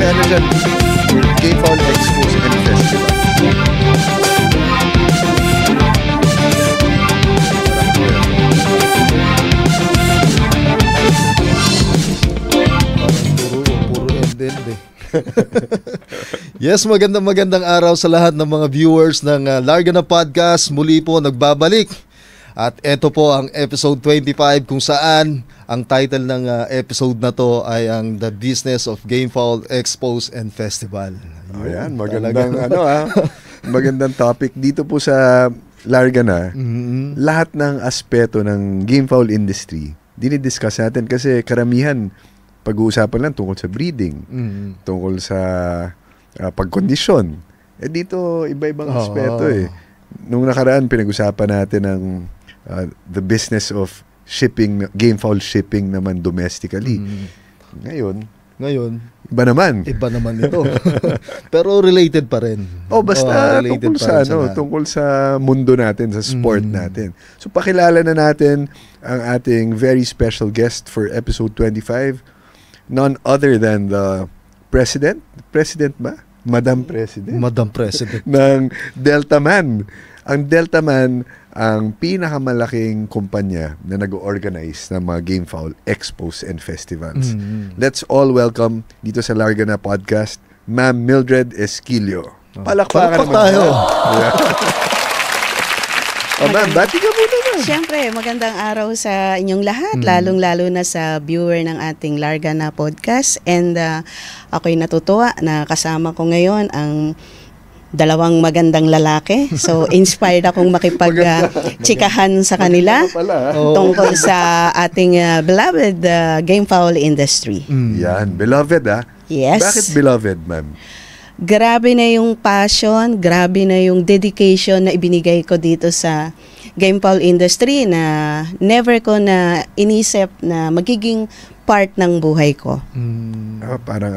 ano dyan, Game Foul Expos and Festival. Puro end eh. Yes, magandang araw sa lahat ng mga viewers ng Larga na Podcast. Muli po nagbabalik. At ito po ang episode 25 kung saan ang title ng episode na to ay ang The Business of Game Foul Expos and Festival. Ayan, magandang topic dito po sa Larga na. Lahat ng aspeto ng game foul industry dinidiscuss natin kasi karamihan pag-uusapan lang tungkol sa breeding, tungkol sa pagkondisyon. Dito iba-ibang aspeto eh. Nung nakaraan pinag-usapan natin ang the business of shipping, game foul shipping naman domestically. Ngayon, iba naman ito. Pero related pa rin. Basta tungkol sa mundo natin, sa sport natin. So pakilala na natin ang ating very special guest for episode 25. None other than the President ba? Madam President ng Delta Man. Ang Delta Man ang pinakamalaking kumpanya na nag-organize ng mga game foul expos and festivals. Let's all welcome dito sa Larga na Podcast, Ma'am Mildred Esquilio. Palakpakan naman tayo. Ma'am, bati ka muna na. Siyempre, magandang araw sa inyong lahat, lalong-lalo na sa viewer ng ating Larga na Podcast. And ako'y natutuwa na kasama ko ngayon ang dalawang magandang lalaki. So, inspired akong makipag-chikahan sa kanila tungkol sa ating beloved game foul industry. Yan, beloved Yes. Bakit beloved, ma'am? Grabe na yung passion, grabe na yung dedication na ibinigay ko dito sa game foul industry na never ko na inisip na magiging part ng buhay ko. Parang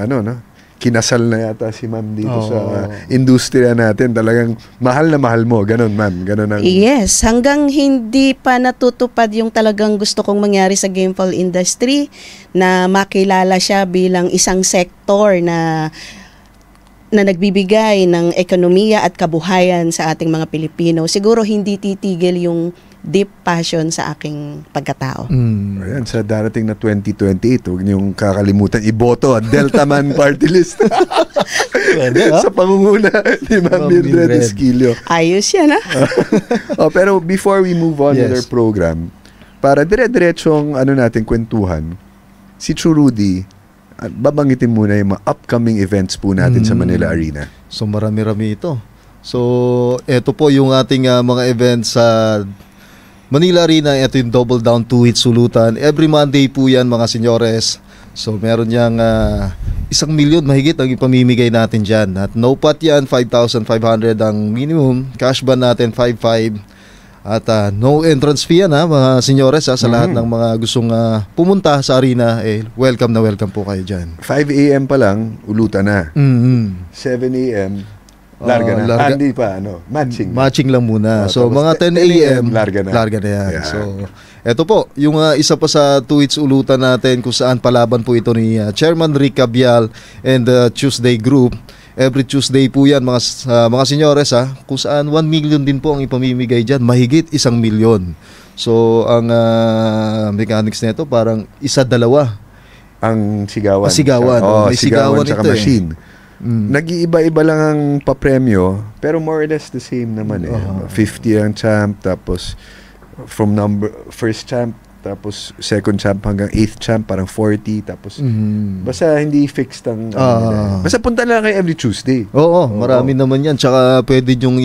kinasal na yata si ma'am dito sa industriya natin. Talagang mahal na mahal mo. Ganon, ma'am. Ganon ang... Yes. Hanggang hindi pa natutupad yung talagang gusto kong mangyari sa game foul industry na makilala siya bilang isang sektor na nagbibigay ng ekonomiya at kabuhayan sa ating mga Pilipino. Siguro hindi titigil yung deep passion sa aking pagkatao. Ayan, sa darating na 2028, huwag niyong kakalimutan iboto at Delta Man Party List. Sa pangunguna ni Ma'am Mildred Esquilio. Ayos yan, pero before we move on with our program, para dire-diretsong natin kwentuhan, si Churudy, babanggitin muna yung mga upcoming events po natin sa Manila Arena. So marami-rami ito. So ito po yung ating mga events sa Manila Arena. Ito yung Double Down 2 Hit Sulutan. Every Monday po yan mga senyores. So meron niyang 1 milyon mahigit ang ipamimigay natin dyan. At no pot yan, 5,500 ang minimum. Cash ban natin, 5,500. At no entrance fee yan mga senyores sa lahat ng mga gustong pumunta sa arena. Welcome na welcome po kayo dyan. 5 a.m. pa lang, ulutan na. 7 a.m. Larga na. Hindi pa, matching lang muna. So, mga 10 a.m. Larga na yan. Yeah. So, eto po, yung isa pa sa 2 hits ulutan natin kung saan palaban po ito ni Chairman Rick Cabial and the Tuesday Group. Every Tuesday po yan mga senyores kung saan 1 million din po ang ipamimigay dyan. Mahigit 1 milyon. So, ang mechanics nito parang 1-2. Ang sigawan. May sigawan tsaka ito machine. Nag-iiba-iba lang ang papremyo, pero more or less the same naman 50 ang champ, tapos from first champ, tapos second champ hanggang 8th champ, parang 40, tapos basta hindi fixed ang basta punta lang kayo every Tuesday. Marami naman yan. Tsaka pwede nyong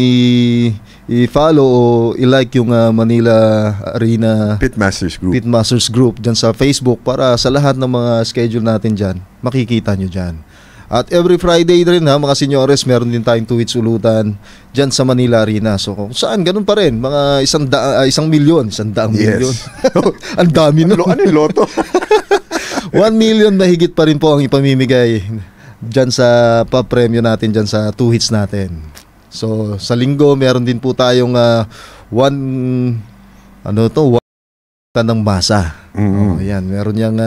i-follow o i-like yung Manila Arena Pitmasters Group dyan sa Facebook para sa lahat ng mga schedule natin dyan, makikita nyo dyan. At every Friday rin mga senyores, meron din tayong 2 hits ulutan dyan sa Manila Arena. So kung saan, ganun pa rin. Mga 100 milyon. Ang dami Ano yung loto? 1 million mahigit pa rin po ang ipamimigay dyan sa papremyo natin dyan sa 2 hits natin. So sa linggo, meron din po tayong ng masa. Yan, meron yang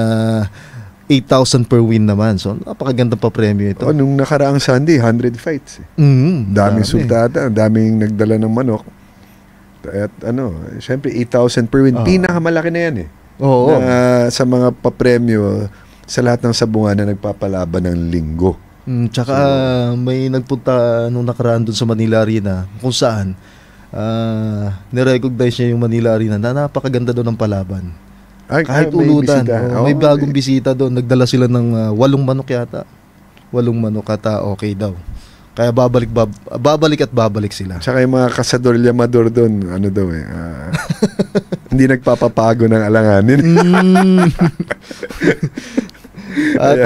8,000 per win naman. So, napakaganda pa premyo ito. Nung nakaraang Sunday, 100 fights. Daming sultata, daming nagdala ng manok. At syempre 8,000 per win. Pinakamalaki na yan Oo. Na, sa mga papremyo sa lahat ng sabungan na nagpapalaban ng linggo. Tsaka may nagpunta nung nakaraan doon sa Manila Arena kung saan nirecognize niya yung Manila Arena na napakaganda doon ng palaban. Kahit ulutan. May bagong bisita doon. Nagdala sila ng 8 manok yata. 8 manok ata okay daw. Kaya babalik at babalik sila. Tsaka yung mga kasador-llamador doon, hindi nagpapapago ng alanganin. At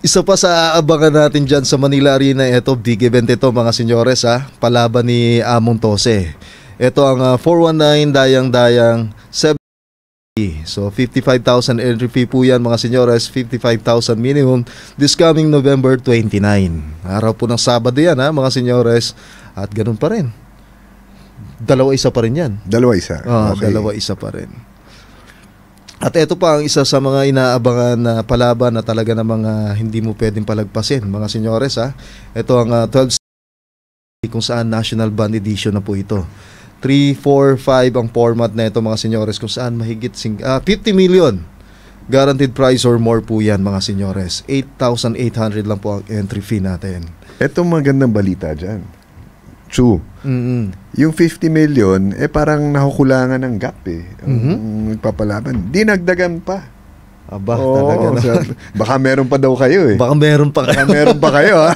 isa pa sa aabangan natin dyan sa Manila Arena, ito, big event ito mga senyores, palaban ni Amon Tose. Ito ang 419 dayang-dayang 7. So 55,000 entry fee po yan mga senyores, 55,000 minimum this coming November 29. Araw po ng Sabado yan mga senyores. At ganun pa rin. 2-1 pa rin yan. 2-1. Okay. 2-1 pa rin. At ito pa ang isa sa mga inaabangan na palaban na talaga na mga hindi mo pwedeng palagpasin mga senyores. Ito ang 12 kung saan National Band Edition na po ito. 3, 4, 5 ang format na ito mga senyores kung saan mahigit 50 million guaranteed prize or more po yan mga senyores. 8,800 lang po ang entry fee natin. Ito magandang balita dyan. True. Yung 50 million parang nakukulangan ng gap ang papalaban. Dinagdagan pa. Talaga na. Baka meron pa daw kayo Baka meron pa kayo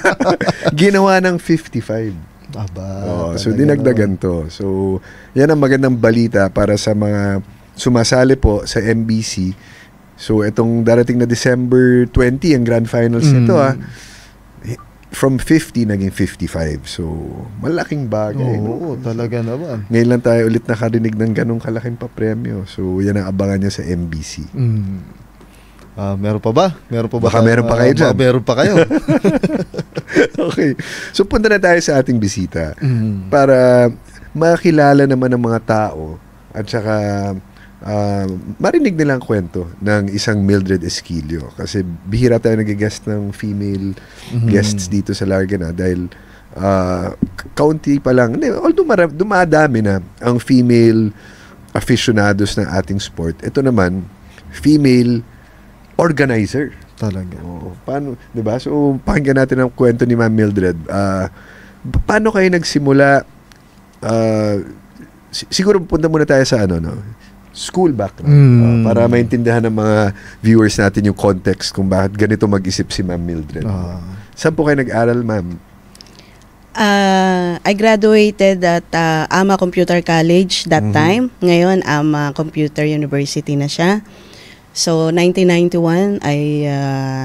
Ginawa ng 55. So dinagdagan to. So yan ang magandang balita para sa mga sumasali po sa MBC. So itong darating na December 20 ang grand finals nito from 50 naging 55. So malaking bagay. Oo, talaga naman. Ngayon lang tayo ulit nakarinig ng ganong kalaking papremyo. So yan ang abangan niya sa MBC. Meron pa ba? Baka meron pa kayo dyan. Meron pa kayo. Okay. So punta na tayo sa ating bisita para makilala naman ng mga tao at saka marinig nilang kwento ng isang Mildred Esquilio. Kasi bihira tayo nag-guest ng female guests dito sa Larga na dahil kaunti pa lang. Although dumadami na ang female aficionados ng ating sport. Ito naman, female organizer. Talaga. Paano, 'di ba? So pakinggan natin ang kwento ni Ma'am Mildred. Paano kayo nagsimula? Siguro punta muna tayo sa school background para maintindihan ng mga viewers natin yung context kung bakit ganito mag-isip si Ma'am Mildred. Saan po kayo nag-aral, Ma'am? I graduated at AMA Computer College that time. Ngayon, AMA Computer University na siya. So, 1991 ay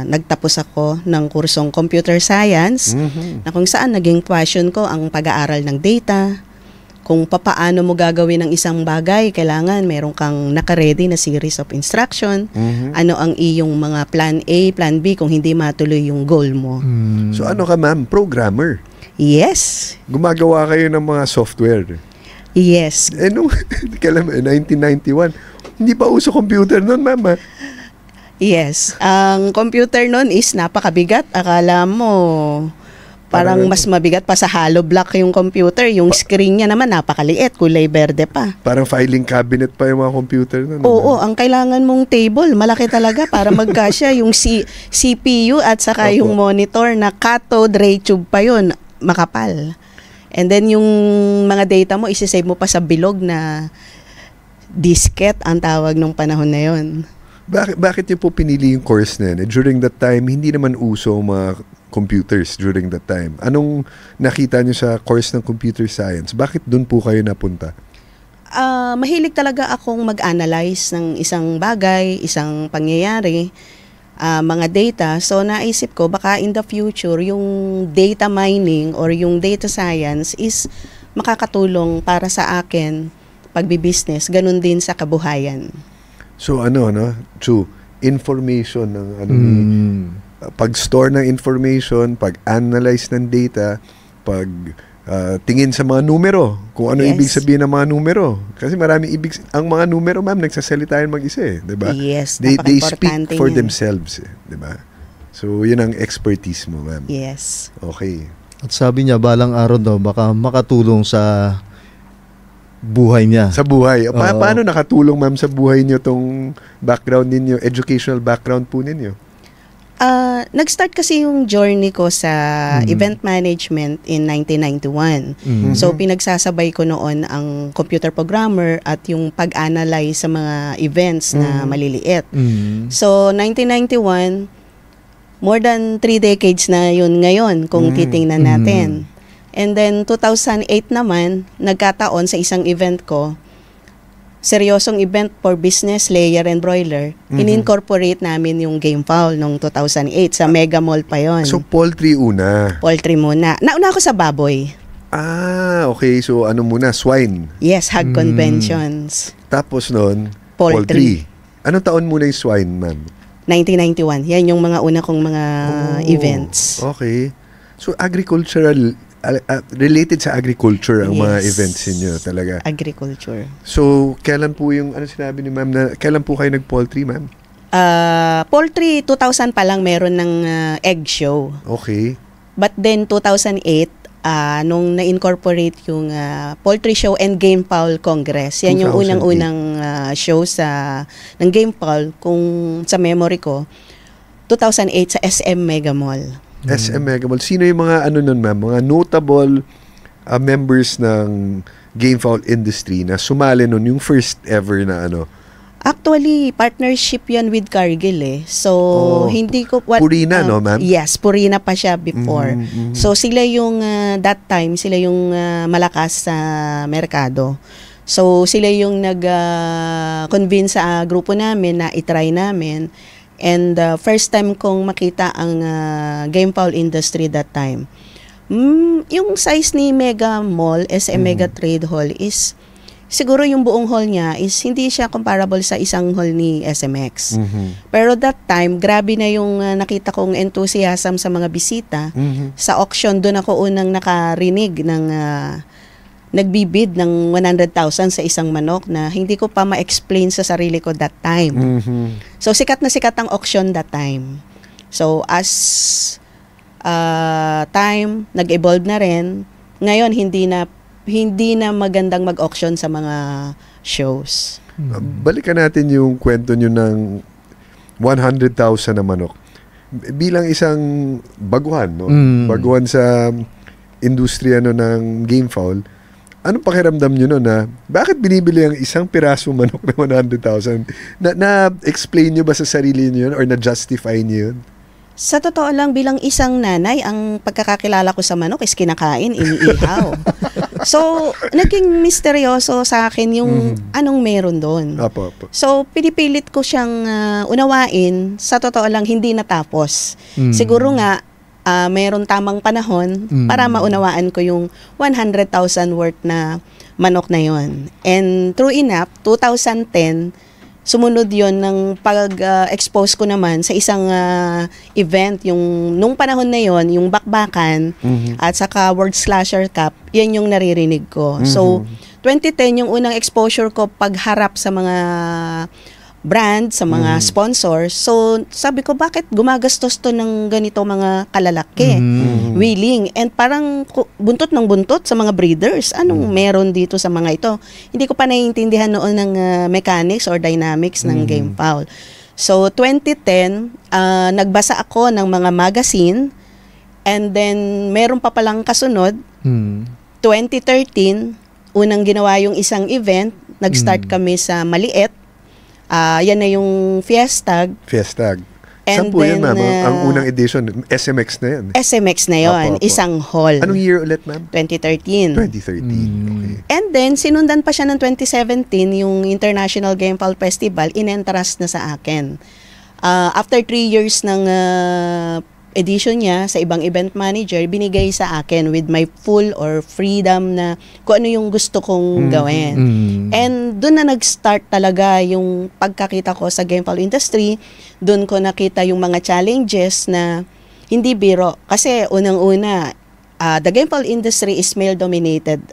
nagtapos ako ng kursong Computer Science na kung saan naging passion ko ang pag-aaral ng data. Kung papaano mo gagawin ang isang bagay, kailangan meron kang naka-ready na series of instruction. Ano ang iyong mga plan A, plan B kung hindi matuloy yung goal mo. So, ano ka, Ma'am? Programmer? Yes. Gumagawa kayo ng mga software? Yes. Nung 1991, hindi pa uso computer noon, Ma'am. Yes. Ang computer noon is napakabigat. Akala mo parang mas mabigat pa sa hollow block yung computer. Yung screen niya naman napakaliit, kulay berde pa. Parang filing cabinet pa yung mga computer noon. Oo, ang kailangan mong table, malaki talaga para magkasya yung CPU at saka yung monitor na cathode ray tube pa yun, makapal. And then yung mga data mo, isisave mo pa sa bilog na disket ang tawag nung panahon na yon. Bakit niyo po pinili yung course na yun? During that time, hindi naman uso mga computers during that time. Anong nakita niyo sa course ng computer science? Bakit doon po kayo napunta? Mahilig talaga akong mag-analyze ng isang bagay, isang pangyayari, mga data. So naisip ko baka in the future yung data mining or yung data science is makakatulong para sa akin pagbi-business, ganun din sa kabuhayan. So True, information ng pag-store ng information, pag-analyze ng data, pag tingin sa mga numero, kung ano ibig sabihin ng mga numero. Kasi ang mga numero, ma'am, nagsasalita yan mag-isa eh, di ba? Yes, they speak for themselves, eh, di ba? So, yun ang expertise mo, ma'am. Yes. Okay. At sabi niya, balang araw daw, baka makatulong sa buhay niya. Sa buhay. Paano nakatulong, ma'am, sa buhay niyo tong background ninyo, educational background po ninyo? Nag-start kasi yung journey ko sa event management in 1991. So, pinagsasabay ko noon ang computer programmer at yung pag-analyze sa mga events na maliliit. So, 1991, more than 3 decades na yun ngayon kung titingnan natin. And then, 2008 naman, nagkataon sa isang event ko, seryosong event for business, layer and broiler, in-incorporate namin yung Game Fowl noong 2008 sa Mega Mall pa yon. So, poultry una? Poultry muna. Nauna ako sa baboy. Okay. So, ano muna? Swine? Yes, hog conventions. Tapos noon, poultry. Anong taon muna yung swine, ma'am? 1991. Yan yung mga una kong mga events. Okay. So, agricultural, related sa agriculture ang mga events niyo talaga. Agriculture. So, kailan po yung, ano sinabi ni ma'am, na kailan po kayo nag-poultry, ma'am? Poultry, 2000 pa lang meron ng egg show. Okay. But then, 2008, nung na-incorporate yung Poultry Show and Game Fowl Congress. Yan yung unang-unang show ng Game Fowl, kung sa memory ko, 2008 sa SM Mega Mall. SM Mega Mall. Sino yung mga nun, ma'am? Mga notable members ng Game Fowl industry na sumali nun, yung first ever na ano? Actually, partnership yan with Cargill eh. So, hindi ko... Purina, no, ma'am? Yes, Purina pa siya before. So, sila yung, that time, sila yung malakas sa merkado. So, sila yung nag-convince sa grupo namin na itry namin. And first time kong makita ang Game Fowl industry that time. Yung size ni Mega Mall, SM Mega Trade Hall is, siguro yung buong hall niya is hindi siya comparable sa isang hall ni SMX. Pero that time, grabe na yung nakita kong enthusiasm sa mga bisita. Sa auction, doon ako unang nakarinig ng nagbibid ng 100,000 sa isang manok na hindi ko pa ma-explain sa sarili ko that time. So, sikat na sikat ang auction that time. So, as time, nag-evolve na rin. Ngayon, hindi na magandang mag-auction sa mga shows. Balikan natin yung kwento nyo ng 100,000 na manok. Bilang isang baguhan, no? Baguhan sa industriya ng Game Fowl, anong pakiramdam nyo nun na bakit binibili ang isang piraso manok na 100,000? Na-explain nyo ba sa sarili nyo yun or na-justify nyo yun? Sa totoo lang, bilang isang nanay, ang pagkakakilala ko sa manok is kinakain, iniihaw. So, naging misteryoso sa akin yung anong meron doon. So, pinipilit ko siyang unawain. Sa totoo lang, hindi natapos. Siguro nga, mayroon tamang panahon para maunawaan ko yung 100,000 worth na manok na yon. And true enough, 2010, sumunod yon ng pag-expose ko naman sa isang event. Nung panahon na yon, yung bakbakan at saka World Slasher Cup, yan yung naririnig ko. So, 2010, yung unang exposure ko pagharap sa mga brand, sa mga sponsors. So, sabi ko, bakit gumagastos to ng ganito mga kalalaki? Willing. And parang buntot ng buntot sa mga breeders. Anong meron dito sa mga ito? Hindi ko pa naiintindihan noon ng mechanics or dynamics ng Game Fowl. So, 2010, nagbasa ako ng mga magazine. And then, meron pa palang kasunod. 2013, unang ginawa yung isang event. Nag-start kami sa maliit. Yan na yung Fiestag. Saan po yan, ma'am? Ang unang edition, SMX na yan. SMX na yon, isang hall. Anong year ulit, ma'am? 2013. 2013, okay. And then, sinundan pa siya ng 2017, yung International Game Fowl Festival, inentras na sa akin. After 3 years ng edition niya sa ibang event manager, binigay sa akin with my full or freedom na kung ano yung gusto kong gawin. And doon na nag-start talaga yung pagkakita ko sa Game Fowl industry. Doon ko nakita yung mga challenges na hindi biro. Kasi unang-una, the gameful industry is male-dominated,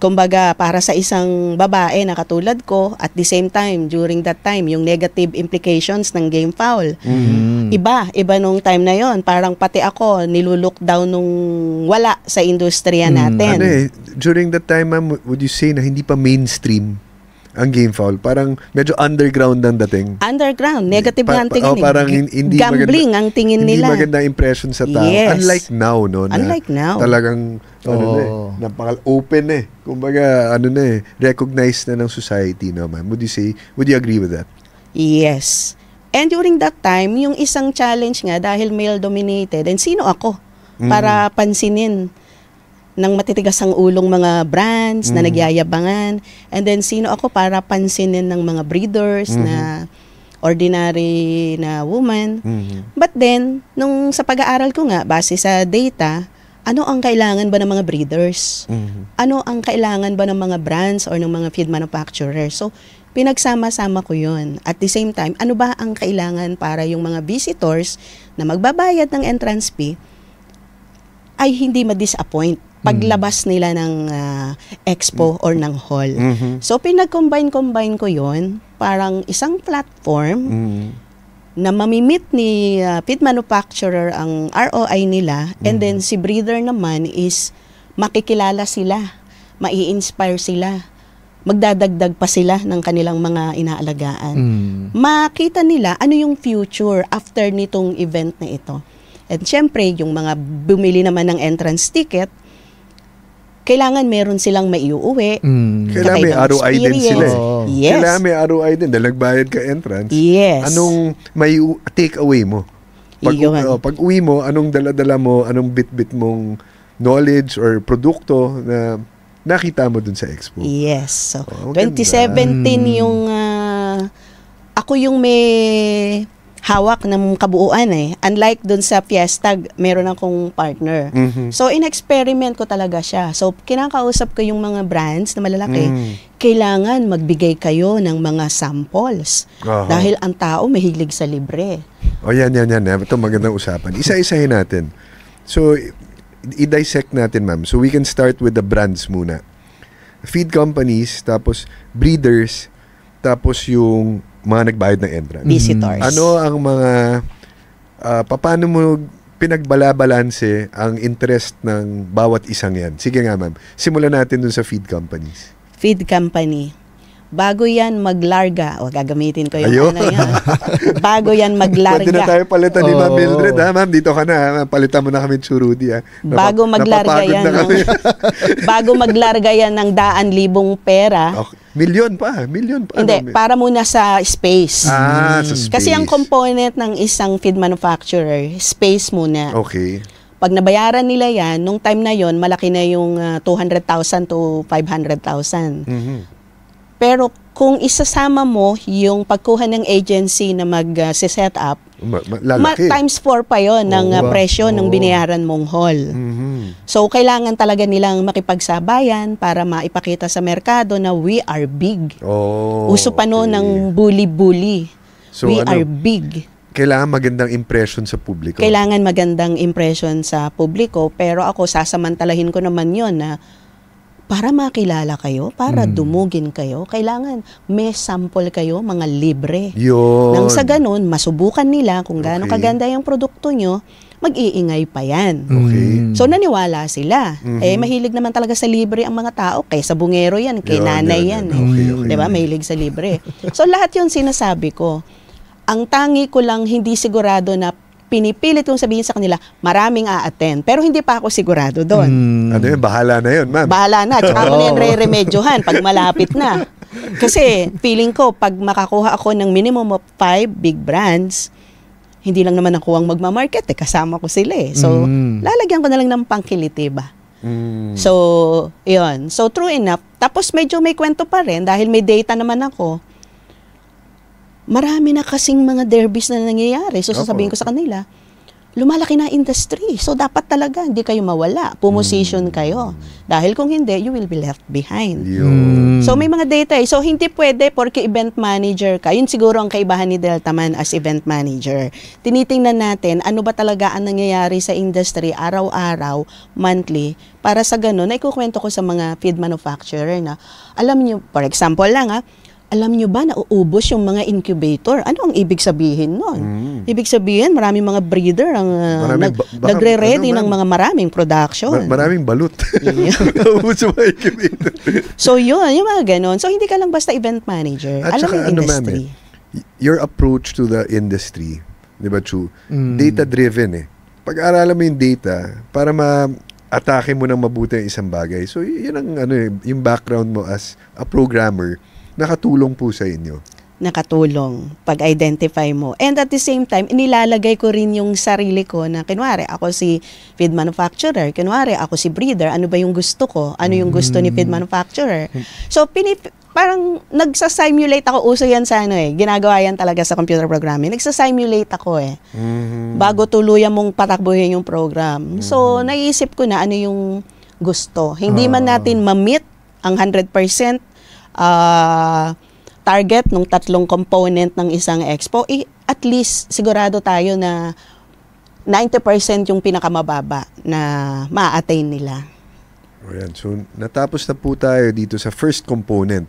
Kumbaga, para sa isang babae na katulad ko, at the same time, during that time, yung negative implications ng game foul. Iba nung time na yon. Parang pati ako, nilulook down nung wala sa industriya natin. During that time, ma'am, would you say na hindi pa mainstream ang game foul? Parang medyo underground ang dating. Underground. Negative ang tingin. Parang hindi gambling ang tingin nila. Hindi maganda impression sa tao. Yes. Unlike now, no? Unlike now. Talagang, napaka-open Kumbaga, recognized na ng society, no, ma'am? Would you agree with that? Yes. And during that time, yung isang challenge nga, dahil male-dominated, and sino ako para pansinin ng matitigas ang ulong mga brands na nagyayabangan, and then sino ako para pansinin ng mga breeders na ordinary na woman. But then, nung sa pag-aaral ko nga, base sa data, ano ang kailangan ba ng mga breeders? Ano ang kailangan ba ng mga brands or ng mga feed manufacturers? So, pinagsama-sama ko yun. At the same time, ano ba ang kailangan para yung mga visitors na magbabayad ng entrance fee ay hindi ma-disappoint paglabas nila ng expo or ng hall. So, pinag-combine ko yun, parang isang platform na mamimit ni feed manufacturer ang ROI nila, and then si breeder naman is makikilala sila, mai-inspire sila, magdadagdag pa sila ng kanilang mga inaalagaan. Makita nila ano yung future after nitong event na ito. And syempre, yung mga bumili naman ng entrance ticket, kailangan meron silang maiuuwi. Kailangan may ROI din sila. Yes. Kailangan may ROI din. Dahil nagbayad ka entrance. Yes. Anong may take away mo? Pag uwi mo, anong dala-dala mo, anong bit-bit mong knowledge or produkto na nakita mo dun sa expo? Yes. So, 2017 yung ako yung may hawak ng kabuuan Unlike dun sa Fiesta, meron akong partner. So, in-experiment ko talaga siya. So, kinakausap ko yung mga brands na malalaki, kailangan magbigay kayo ng mga samples. Dahil ang tao mahilig sa libre. Yan. Ito magandang usapan. Isa-isahin natin. So, i-dissect natin, ma'am. So, we can start with the brands muna. Feed companies, tapos breeders, tapos yung mga nagbayad ng entrance. Visitors. Ano ang mga, paano mo pinagbalabalanse ang interest ng bawat isang yan? Sige nga, ma'am. Simulan natin dun sa feed companies. Feed company. Bago yan maglarga, gagamitin ko yung bago yan maglarga. Pwede na tayo palitan ni Ma'am Mildred, ha? Ma'am, dito ka na. Palitan mo na kami Churudi, ha? Bago maglarga yan. Bago maglarga yan ng 100,000 pera. Milyon pa. Hindi, para muna sa space. Sa space. Kasi ang component ng isang feed manufacturer, space muna. Okay. Pag nabayaran nila yan, nung time na yon malaki na yung 200,000 to 500,000. Pero kung isasama mo yung pagkuha ng agency na mag-set up, times 4 pa yon ng presyo ng binayaran mong hall. So, kailangan talaga nilang makipagsabayan para maipakita sa merkado na we are big. Uso pa noon ng bully-bully. So, we are big. Kailangan magandang impression sa publiko. Kailangan magandang impression sa publiko, pero ako sasamantalahin ko naman yon na para makilala kayo, para dumugin kayo, kailangan may sample kayo, mga libre. Yun. Nang sa ganun, masubukan nila kung gaano kaganda yung produkto nyo, mag-iingay pa yan. So, naniwala sila. Mahilig naman talaga sa libre ang mga tao. Kaya sa bungero yan, kay nanay yan. Diba? Mahilig sa libre. So, lahat yun sinasabi ko. Ang tangi ko lang, hindi sigurado na pinipilit kong sabihin sa kanila, maraming a-attend. Pero hindi pa ako sigurado doon. Ano yun? Bahala na yun, ma'am. Bahala na. Tsaka mo na yan re-remedyohan pag malapit na. Kasi feeling ko, pag makakuha ako ng minimum of 5 big brands, hindi lang naman ako ang magmamarket. Kasama ko sila So, lalagyan ko na lang ng pangkiliti ba? So, yun. So, true enough. Tapos medyo may kwento pa rin dahil may data naman ako. Marami na kasing mga derbies na nangyayari. So, sasabihin ko sa kanila, lumalaki na industry. So, dapat talaga, hindi kayo mawala. Pumosisyon kayo. Dahil kung hindi, you will be left behind. So, may mga data eh. So, hindi pwede porque event manager ka. Yun siguro ang kaibahan ni Deltaman as event manager. Tinitingnan natin, ano ba talaga ang nangyayari sa industry araw-araw, monthly, para sa ganun, na ikukwento ko sa mga feed manufacturer na, alam nyo, for example lang alam nyo ba na uubos yung mga incubator? Ano ang ibig sabihin nun? Ibig sabihin, maraming mga breeder ang nagre-ready ng mga maraming production. Maraming balut. Uubos yung mga incubator. So yun, yung mga ganon. So hindi ka lang basta event manager. At alam yung industry. Your approach to the industry, di ba, Chu? Data-driven eh. Pag-aralan mo yung data para ma-atake mo ng mabuti ang isang bagay. So yun ang yung background mo as a programmer, nakatulong po sa inyo. Nakatulong pag-identify mo. And at the same time, inilalagay ko rin yung sarili ko na, kunwari, ako si feed manufacturer, kunwari, ako si breeder, ano ba yung gusto ko? Ano yung gusto ni feed manufacturer? So, parang nagsasimulate ako, uso yan sa ginagawa yan talaga sa computer programming. Nagsasimulate ako bago tuluyan mong patakbuhin yung program. So, naisip ko na ano yung gusto. Hindi man natin ma-meet ang 100% target ng 3 component ng isang expo, at least sigurado tayo na 90% yung pinakamababa na ma-attain nila. Ayan. So, natapos na po tayo dito sa first component,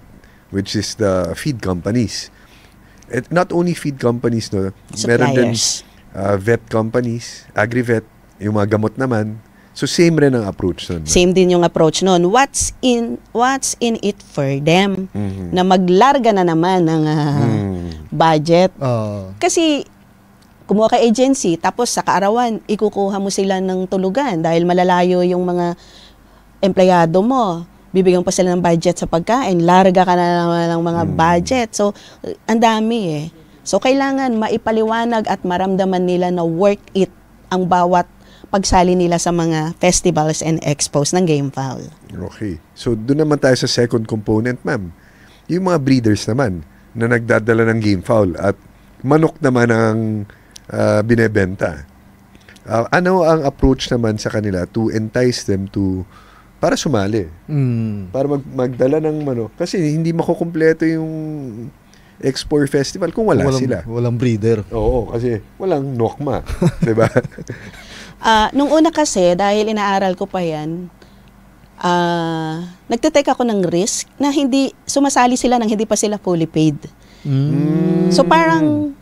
which is the feed companies. And not only feed companies, no? Meron din vet companies, agri-vet, yung mga gamot naman. So, same rin ang approach nun. Same din yung approach nun. What's in it for them? Na maglarga na naman ng budget. Kasi, kumuha ka agency, tapos sa kaarawan, ikukuha mo sila ng tulugan dahil malalayo yung mga empleyado mo. Bibigyan pa sila ng budget sa pagkain. Larga ka na naman ng mga budget. So, ang dami eh. So, kailangan maipaliwanag at maramdaman nila na worth it ang bawat pagsali nila sa mga festivals and expos ng GameFowl. Okay. So, doon naman tayo sa second component, ma'am. Yung mga breeders naman na nagdadala ng GameFowl at manok naman ang binebenta. Ano ang approach naman sa kanila to entice them to para sumali? Para magdala ng manok. Kasi hindi makukumpleto yung Expo Festival kung walang sila. Walang breeder. Oo, kasi walang nokma. Diba? Nung una kasi, dahil inaaral ko pa yan, nagtitake ako ng risk na hindi, sumasali sila nang hindi pa sila fully paid. So parang,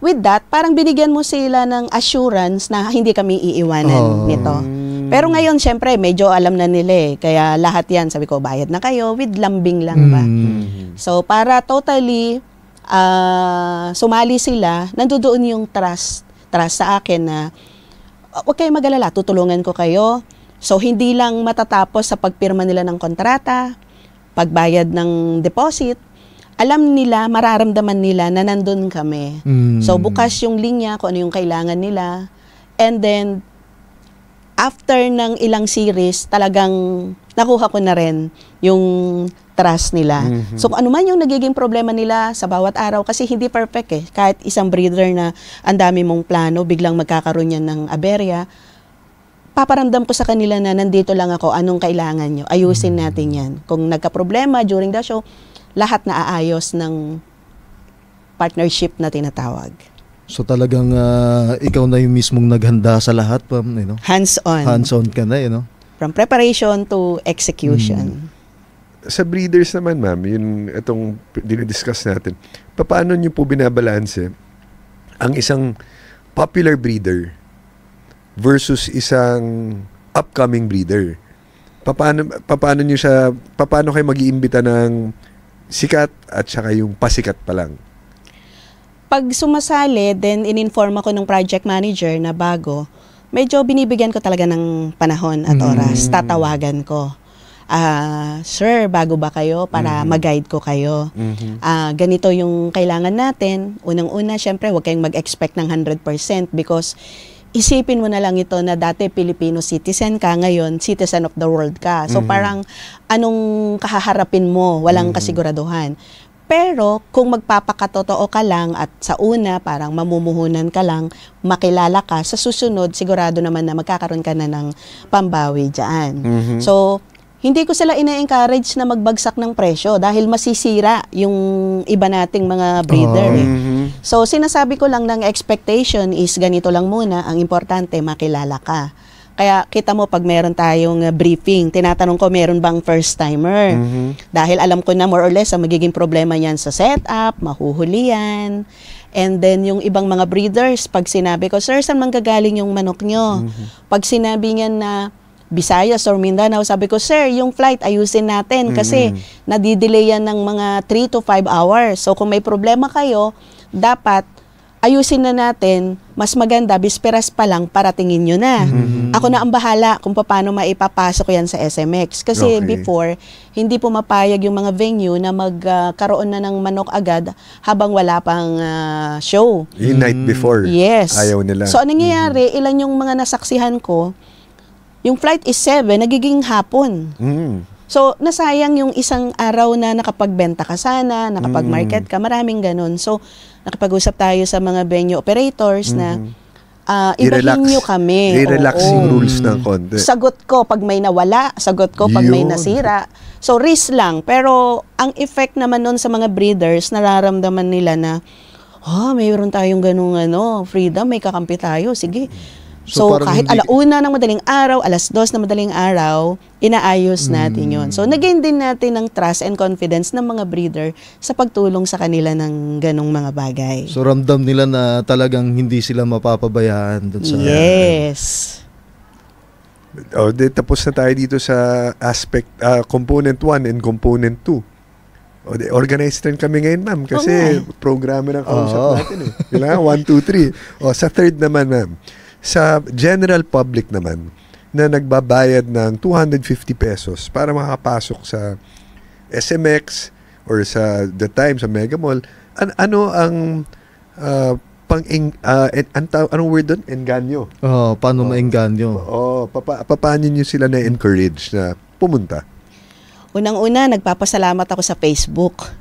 with that, parang binigyan mo sila ng assurance na hindi kami iiwanan nito. Pero ngayon, syempre, medyo alam na nila eh. Kaya lahat yan, sabi ko, bayad na kayo, with lambing lang ba? So para totally sumali sila, nandoon yung trust sa akin na, huwag kayong mag-alala, tutulungan ko kayo. So, hindi lang matatapos sa pagpirma nila ng kontrata, pagbayad ng deposit. Alam nila, mararamdaman nila na nandun kami. So, bukas yung linya kung ano yung kailangan nila. And then, after ng ilang series, talagang nakuha ko na rin yung trust nila. So, kung ano man yung nagiging problema nila sa bawat araw, kasi hindi perfect eh. Kahit isang breeder na ang dami mong plano, biglang magkakaroon yan ng aberya, paparamdam ko sa kanila na nandito lang ako, anong kailangan nyo, ayusin natin yan. Kung nagka-problema during the show, lahat na aayos ng partnership na tinatawag. So talagang ikaw na yung mismong naghanda sa lahat, Hands-on. Hands-on ka na, From preparation to execution. Sa breeders naman, ma'am, itong dinidiscuss natin, paano nyo po binabalanse ang isang popular breeder versus isang upcoming breeder? Paano kayo mag-iimbita ng sikat at saka yung pasikat pa lang? Pag sumasali, then in-inform ako ng project manager na bago, medyo binibigyan ko talaga ng panahon at oras. Tatawagan ko. Sir, bago ba kayo para mag-guide ko kayo? Ganito yung kailangan natin. Unang-una, syempre, huwag kayong mag-expect ng 100% because isipin mo na lang ito na dati Filipino citizen ka, ngayon citizen of the world ka. So parang anong kahaharapin mo? Walang kasiguraduhan. Pero kung magpapakatotoo ka lang at sa una parang mamumuhunan ka lang, makilala ka, sa susunod sigurado naman na magkakaroon ka na ng pambawi dyan. So, hindi ko sila ina-encourage na magbagsak ng presyo dahil masisira yung iba nating mga breeder. So, sinasabi ko lang ng expectation is ganito lang muna, ang importante makilala ka. Kaya kita mo pag meron tayong briefing, tinatanong ko meron bang first timer? Dahil alam ko na more or less ang magiging problema niyan sa setup, mahuhuli yan. And then yung ibang mga breeders, pag sinabi ko, sir, saan manggagaling yung manok nyo? Pag sinabi niya na Visayas or Mindanao, sabi ko, sir, yung flight ayusin natin kasi nadidelay yan ng mga 3 to 5 hours. So kung may problema kayo, dapat ayusin na natin, mas maganda, bisperas pa lang, paratingin nyo na. Ako na ang bahala kung paano maipapasok yan sa SMX. Kasi before, hindi pumapayag yung mga venue na magkaroon na ng manok agad habang wala pang show. Yung night before, yes. ayaw nila. So, anong nangyayari, ilan yung mga nasaksihan ko, yung flight is 7, nagiging hapon. So, nasayang yung isang araw na nakapagbenta ka sana, nakapag-market ka, maraming ganun. So, nakapag-usap tayo sa mga venue operators na ibahin nyo kami. I-relax yung rules ng konti. Sagot ko pag may nawala, sagot ko pag may nasira. So, risk lang. Pero, ang effect naman nun sa mga breeders, nararamdaman nila na, mayroon tayong ganung freedom, may kakampi tayo, sige. So kahit alauna ng madaling araw, 2:00 ng madaling araw, inaayos natin yon. So nagain din natin ng trust and confidence ng mga breeder sa pagtulong sa kanila ng ganong mga bagay. So ramdam nila na talagang hindi sila mapapabayaan dun sa... Yes. Tapos na tayo dito sa aspect, component 1 and component 2. Organized rin kami ngayon, ma'am, kasi programa ng kausap natin. Kailangan 1, 2, 3. Sa third naman, ma'am. Sa general public naman na nagbabayad ng 250 pesos para makapasok sa SMX or sa The Times, sa Mega Mall, ano ang anong word doon? Engganyo. Paano maengganyo? Paano nyo sila na-encourage na pumunta? Unang-una, nagpapasalamat ako sa Facebook.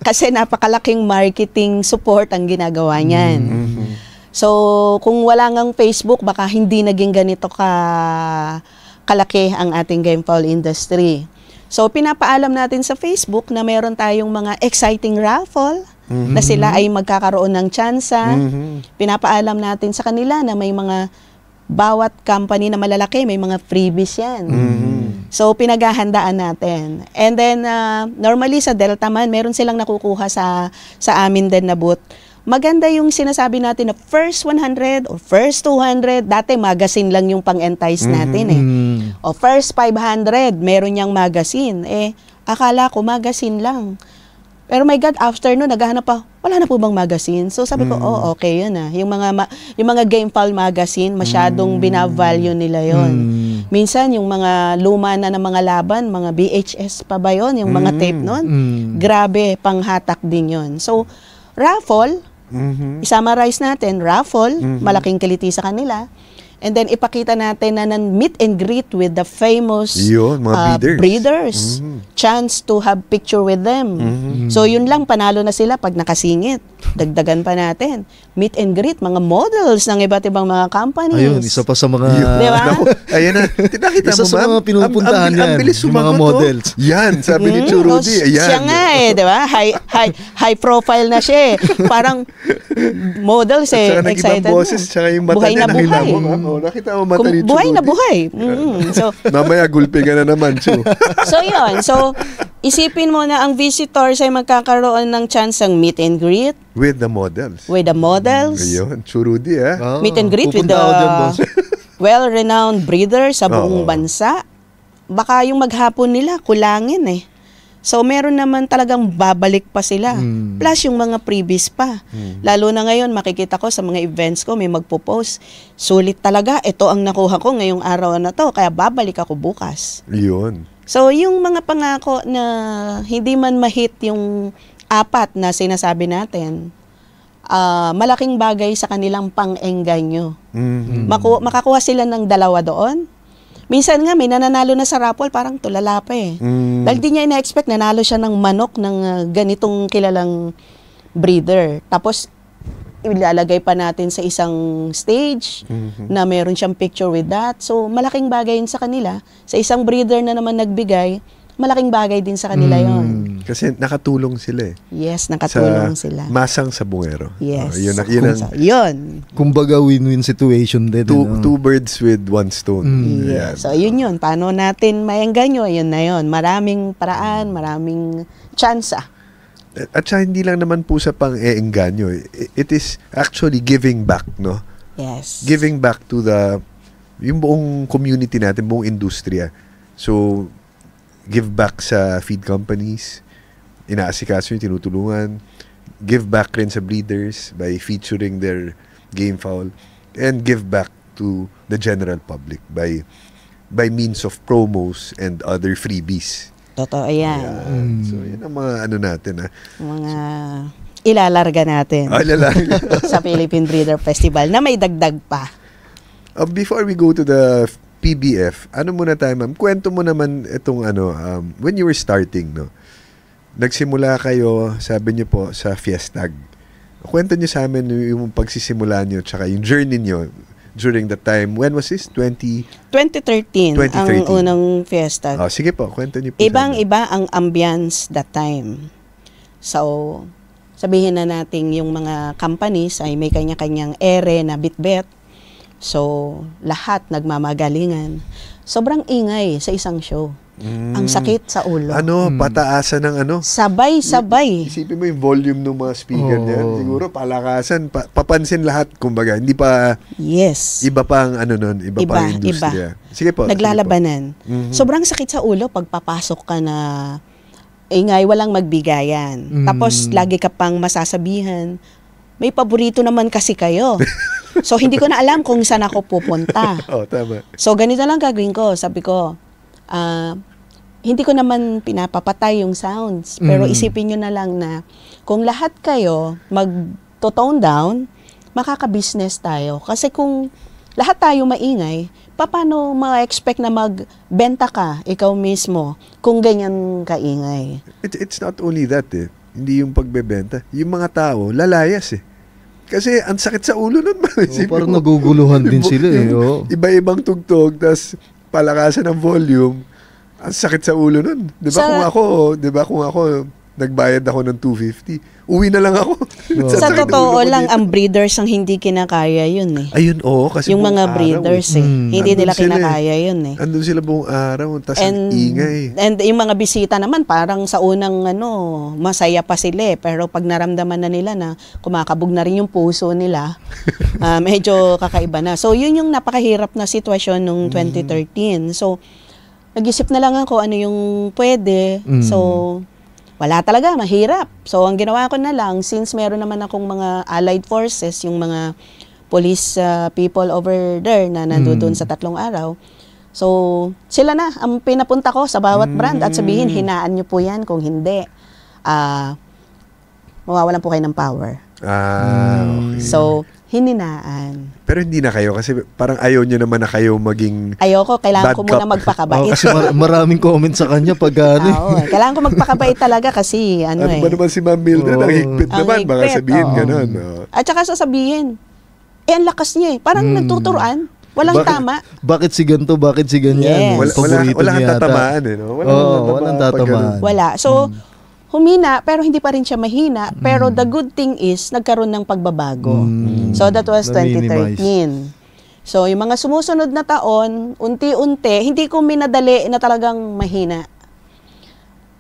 Kasi napakalaking marketing support ang ginagawa niyan. So, kung wala ngang Facebook, baka hindi naging ganito kalaki ang ating game fowl industry. So, pinapaalam natin sa Facebook na meron tayong mga exciting raffle na sila ay magkakaroon ng tsansa. Pinapaalam natin sa kanila na may mga bawat company na malalaki, may mga freebies yan. So, pinaghahandaan natin. And then, normally sa Delta man, meron silang nakukuha sa amin din na booth. Maganda yung sinasabi natin na first 100 or first 200, dati magazine lang yung pang-entice natin O first 500, meron niyang magazine. Akala ko magazine lang. Pero my God, after nun, naghahanap pa, wala na po bang magazine? So sabi ko, okay yun Yung mga game fowl magazine, masyadong binavalue nila yon. Minsan, yung mga luma na ng mga laban, mga VHS pa ba yun? Yung mga tape nun? Grabe, panghatak din yun. So, raffle, i-summarize natin, raffle, malaking kiliti sa kanila. And then, ipakita natin na meet and greet with the famous mga breeders. Chance to have picture with them. So, yun lang, panalo na sila pag nakasingit. Dagdagan pa natin. Meet and greet, mga models ng iba't ibang mga companies. Ayun, isa pa sa mga... Diba? Ayan na. Nakita isa mo, sa mga pinupuntahan yan. Ang bilis sumagot, mga models. Yan, sabi ni Churudy. Ayan. Siya nga diba? High profile na siya Parang models excited na. Boses, tsaka yung mata buhay niya, na buhay. Nakita mo mata ni Churudy. Buhay na buhay. So, mamaya gulpi ka na naman, Chu. So, yun. So, isipin mo na ang visitors ay magkakaroon ng chance ang meet and greet. With the models. With the models. Ayun, Churudy meet and greet with the well-renowned breeders sa buong bansa. Baka yung maghapon nila, kulangin So, meron naman talagang babalik pa sila. Plus, yung mga previous pa. Lalo na ngayon, makikita ko sa mga events ko, may magpo-post. Sulit talaga, ito ang nakuha ko ngayong araw na to, kaya babalik ako bukas. Yun. So, yung mga pangako na hindi man mahit yung 4 na sinasabi natin, malaking bagay sa kanilang pang-engganyo. Makakuha sila ng 2 doon. Minsan nga, may nananalo na sa raffle, parang tulala pa eh. Dahil di niya ina-expect, nanalo siya ng manok ng ganitong kilalang breeder. Tapos, ilalagay pa natin sa isang stage na meron siyang picture with that. So, malaking bagay yun sa kanila. Sa isang breeder na naman nagbigay, malaking bagay din sa kanila yon. Kasi nakatulong sila eh. Yes, nakatulong sila. Masang sabungero. Yes. Yun. Kumbaga win-win situation din. Two birds with one stone. Yes. So, yun. Paano natin maengganyo? Yun na yun. Maraming paraan, maraming tsansa. At saka hindi lang naman po sa pang-eengganyo. It is actually giving back, no? Yes. Giving back to yung buong community natin, buong industriya. So, give back sa feed companies, inaasikaso yung tinutulungan, give back rin sa breeders by featuring their game fowl, and give back to the general public by means of promos and other freebies. Totoo yan. So, yun ang mga natin. Mga ilalarga natin sa Philippine Breeder Festival na may dagdag pa. Before we go to the PBF, ano muna tayo, ma'am? Kwento mo naman itong when you were starting, no? Nagsimula kayo, sabi niyo po, sa Fiestag. Kwento niyo sa amin yung pagsisimula niyo tsaka yung journey niyo during the time. When was this? 2013 ang unang Fiestag. Sige po, kwento niyo po. Ibang-iba ang ambience that time. So, sabihin na natin yung mga companies ay may kanya-kanyang ere na bitbet. So, lahat nagmamagalingan. Sobrang ingay sa isang show. Ang sakit sa ulo. Pataasan ng Sabay-sabay. Isipin mo yung volume ng mga speaker niyan. Siguro palakasan, papansin lahat, kumbaga. Hindi pa... Yes. Iba pa ang iba pa ang industriya. Sige po. Naglalabanan. Sobrang sakit sa ulo pag papasok ka na ingay, walang magbigayan. Tapos, lagi ka pang masasabihan, may paborito naman kasi kayo. So, hindi ko na alam kung saan ako pupunta. Tama. So, ganito lang gagawin ko. Sabi ko, hindi ko naman pinapapatay yung sounds. Pero isipin nyo na lang na kung lahat kayo mag-tone down, makaka-business tayo. Kasi kung lahat tayo maingay, paano ma-expect na magbenta ka, ikaw mismo, kung ganyan kaingay? It's not only that eh. Hindi yung pagbebenta. Yung mga tao, lalayas eh. Kasi ang sakit sa ulo nun. Parang naguguluhan din sila eh. Iba-ibang tugtog, tas palakasan ng volume, ang sakit sa ulo nun. Di ba kung ako, nagbayad ako ng 250, uwi na lang ako. Sa totoo lang, ang breeders ang hindi kinakaya yun eh. Ayun, kasi yung mga breeders hindi nila kinakaya yun eh. Andun sila buong araw, tas ang ingay. And yung mga bisita naman, parang sa unang masaya pa sila eh. Pero pag naramdaman na nila na kumakabog na rin yung puso nila, medyo kakaiba na. So, yun yung napakahirap na sitwasyon nung 2013. So, nag-isip na lang ako ano yung pwede. So, wala talaga, mahirap. So, ang ginawa ko na lang, since meron naman akong mga allied forces, yung mga police people over there na nandoon sa 3 araw, so, sila na ang pinapunta ko sa bawat brand at sabihin, hinaan nyo po yan. Kung hindi, mawawalan po kayo ng power. Okay. So, hininaan. Pero hindi na kayo kasi parang ayaw nyo naman na kayo maging ayoko, kailangan ko muna magpakabait. Kasi maraming comment sa kanya pag kailangan ko magpakabait talaga kasi ano ba naman si Ma'am Mildred, ang higpit naman, baka sabihin gano'n. At saka sasabihin, ang lakas niya eh. Parang nagtuturuan. Walang tama. Bakit si ganito? Bakit si ganyan? Yes. Wala kang tatamaan eh. No? Walang tatamaan. Wala. So, humina, pero hindi pa rin siya mahina. Pero the good thing is, nagkaroon ng pagbabago. So, that was 2013. So, yung mga sumusunod na taon, unti-unti, hindi ko minadali na talagang mahina.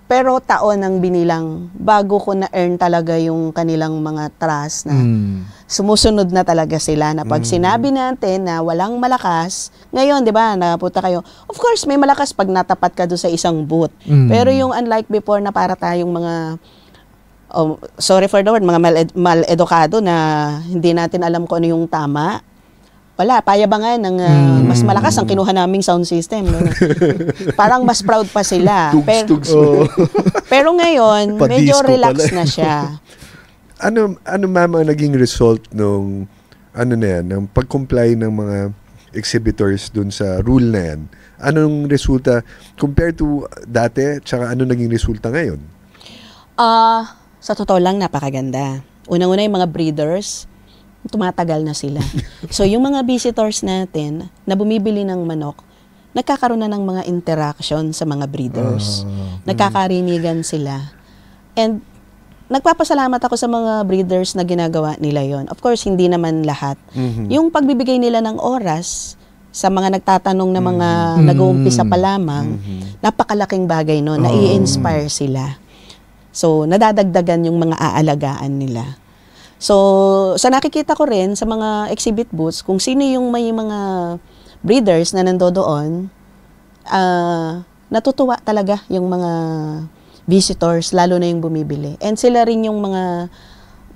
Pero taon ang binilang bago ko na-earn talaga yung kanilang mga trust na sumusunod na talaga sila. Na pag sinabi natin na walang malakas, ngayon, di ba, napunta kayo. Of course, may malakas pag natapat ka doon sa isang booth. Pero yung unlike before na para tayong mga, sorry for the word, mga mal-edukado na hindi natin alam kung ano yung tama. Wala, payabangan ng mas malakas ang kinuha naming sound system. No? Parang mas proud pa sila. Pero ngayon, medyo relax na siya. Ano ma'am ang naging result nung ng pag-comply ng mga exhibitors dun sa rule na yan. Anong resulta compared to dati, tsaka ano naging resulta ngayon? Sa totoo lang, napakaganda. Unang-una yung mga breeders, tumatagal na sila. So, yung mga visitors natin na bumibili ng manok, nagkakaroon na ng mga interaction sa mga breeders. Nagkakarinigan sila. And nagpapasalamat ako sa mga breeders na ginagawa nila yon. Of course, hindi naman lahat. Yung pagbibigay nila ng oras sa mga nagtatanong na mga nag-uumpisa pa lamang, napakalaking bagay no, na i-inspire sila. So, nadadagdagan yung mga aalagaan nila. So, sa nakikita ko rin sa mga exhibit booths, kung sino yung may mga breeders na nandoon, natutuwa talaga yung mga visitors, lalo na yung bumibili. And sila rin yung mga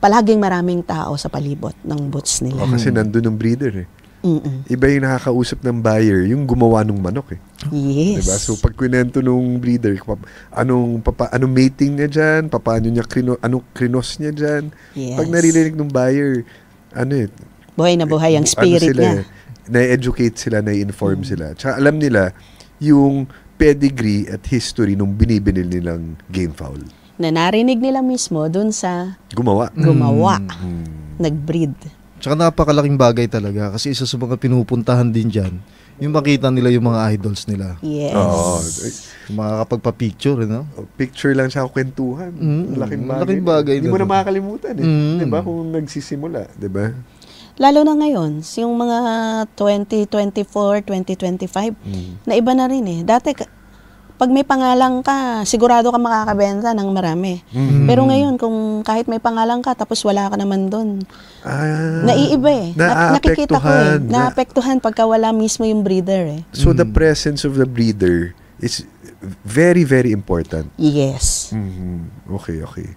palaging maraming tao sa palibot ng booths nila. Kasi nandun yung breeder eh. Iba yung nakakausap ng buyer, yung gumawa ng manok eh. Yes. Diba? So pag kwento nung breeder, anong mating niya dyan, paano niya anong krinos niya dyan. Yes. Pag naririnig ng buyer, buhay na buhay ang spirit niya. Na-educate sila, na-inform sila. Tsaka alam nila yung pedigree at history nung binibinil nilang game fowl. Na narinig nila mismo dun sa gumawa. Nag-breed. Tsaka napakalaking bagay talaga kasi isa sa mga pinupuntahan din dyan, yung makita nila yung mga idols nila. Yes. Yung makakapagpa-picture, no? Picture lang sa kwentuhan. Laking bagay. Hindi mo na makakalimutan eh. Diba? Kung nagsisimula. Diba? Lalo na ngayon, yung mga 2024, 2025, na iba na rin eh. Dati, pag may pangalan ka, sigurado ka makakabenta ng marami. Pero ngayon, kung kahit may pangalan ka, tapos wala ka naman doon, naiiba eh. Nakikita ko eh. Naapektuhan pagka wala mismo yung breeder eh. So the presence of the breeder is very, very important. Yes. Okay.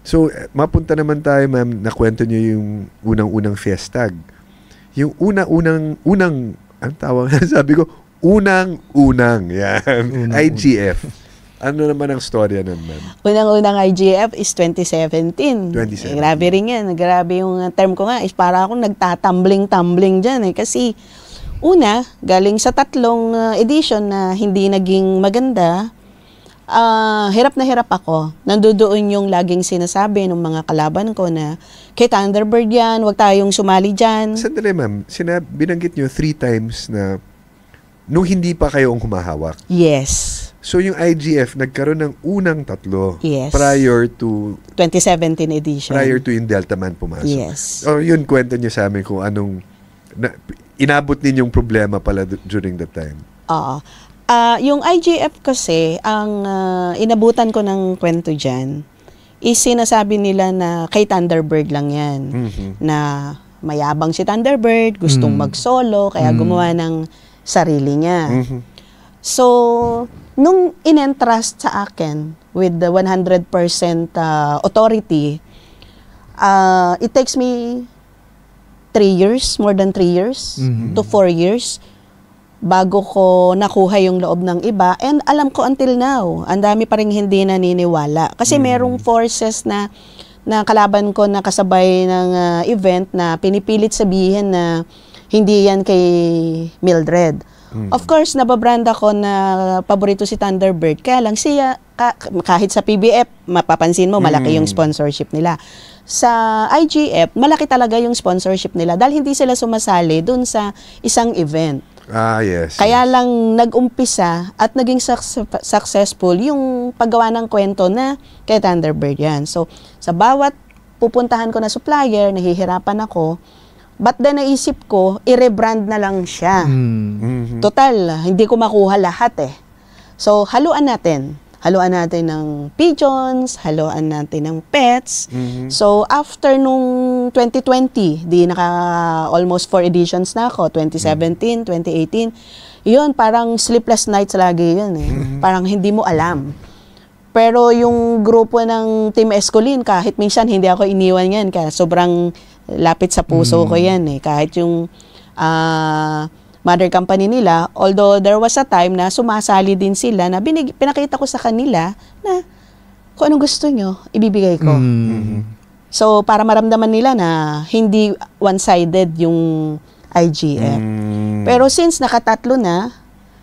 So, mapunta naman tayo, ma'am, nakwento niyo yung unang-unang Fiestag. Yung unang, ang tawag, sabi ko, unang-unang, yan. IGF. Ano naman ang storya nun, ma'am? Unang-unang IGF is 2017. Grabe rin yan. Grabe yung term ko nga. Is para akong nagtatumbling-tumbling dyan eh. Kasi, una, galing sa 3 edition na hindi naging maganda, hirap na hirap ako. Nandoon yung laging sinasabi ng mga kalaban ko na, kay Thunderbird yan, huwag tayong sumali dyan. Sandali, ma'am. Binanggit nyo 3 times na nung hindi pa kayo ang humahawak. Yes. So yung IGF nagkaroon ng unang 3 prior to 2017 edition. Prior to yung Delta Man pumasok. Yes. Yun, kwento niyo sa amin kung anong inabot ninyong problema pala during that time. Oo. Yung IGF kasi, ang inabutan ko ng kwento dyan, is sinasabi nila na kay Thunderbird lang yan. Na mayabang si Thunderbird, gustong mag-solo, kaya gumawa ng sarili niya. So, nung in-entrust sa akin with the 100% authority, it takes me 3 years, more than 3 years to 4 years bago ko nakuha yung loob ng iba. And alam ko until now, ang dami pa rin hindi naniniwala. Kasi merong forces na kalaban ko na kasabay ng event na pinipilit sabihin na hindi yan kay Mildred. Of course, nababrand ako na paborito si Thunderbird. Kaya lang siya, kahit sa PBF, mapapansin mo, malaki yung sponsorship nila. Sa IGF, malaki talaga yung sponsorship nila dahil hindi sila sumasali dun sa isang event. Yes. Kaya lang nag-umpisa at naging successful yung paggawa ng kwento na kay Thunderbird yan. So, sa bawat pupuntahan ko na supplier, nahihirapan ako. But then naisip ko, i-rebrand na lang siya. Total, hindi ko makuha lahat eh. So, haluan natin. Haluan natin ng pigeons, haluan natin ng pets. So, after nung 2020, di almost 4 editions na ako, 2017, 2018, yun, parang sleepless nights lagi yun eh. Parang hindi mo alam. Pero yung grupo ng Team Escolin, kahit minsan hindi ako iniwan yan, kaya sobrang lapit sa puso ko yan eh. Kahit yung mother company nila, although there was a time na sumasali din sila na pinakita ko sa kanila na kung anong gusto nyo, ibibigay ko. So, para maramdaman nila na hindi one-sided yung IGF. Pero since nakatatlo na,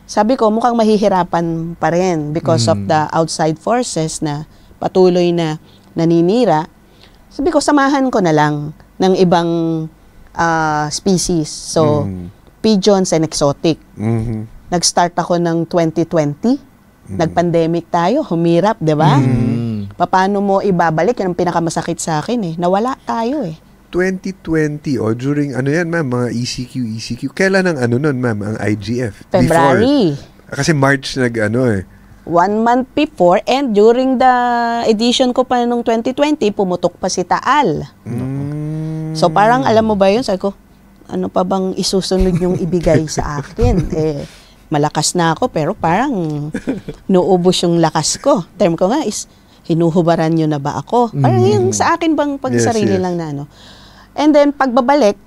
sabi ko mukhang mahihirapan pa rin because of the outside forces na patuloy na naninira. Sabi ko, samahan ko na lang ng ibang species. So, pigeons and exotic. Nag-start ako ng 2020. Nag-pandemic tayo, humirap, di ba? Paano mo ibabalik? Yan ang pinakamasakit sa akin Nawala tayo 2020 during ma'am, mga ECQ. Kailan ang nun, ma'am, ang IGF? February. Before. Kasi March 1 month before, and during the edition ko pa nung 2020, pumutok pa si Taal. So parang alam mo ba yun? Sabi ko, ano pa bang isusunod yung ibigay sa akin? Malakas na ako pero parang nuubos yung lakas ko. Term ko nga is, hinuhubaran nyo na ba ako? Parang yung sa akin bang pagsarili lang na And then pagbabalik,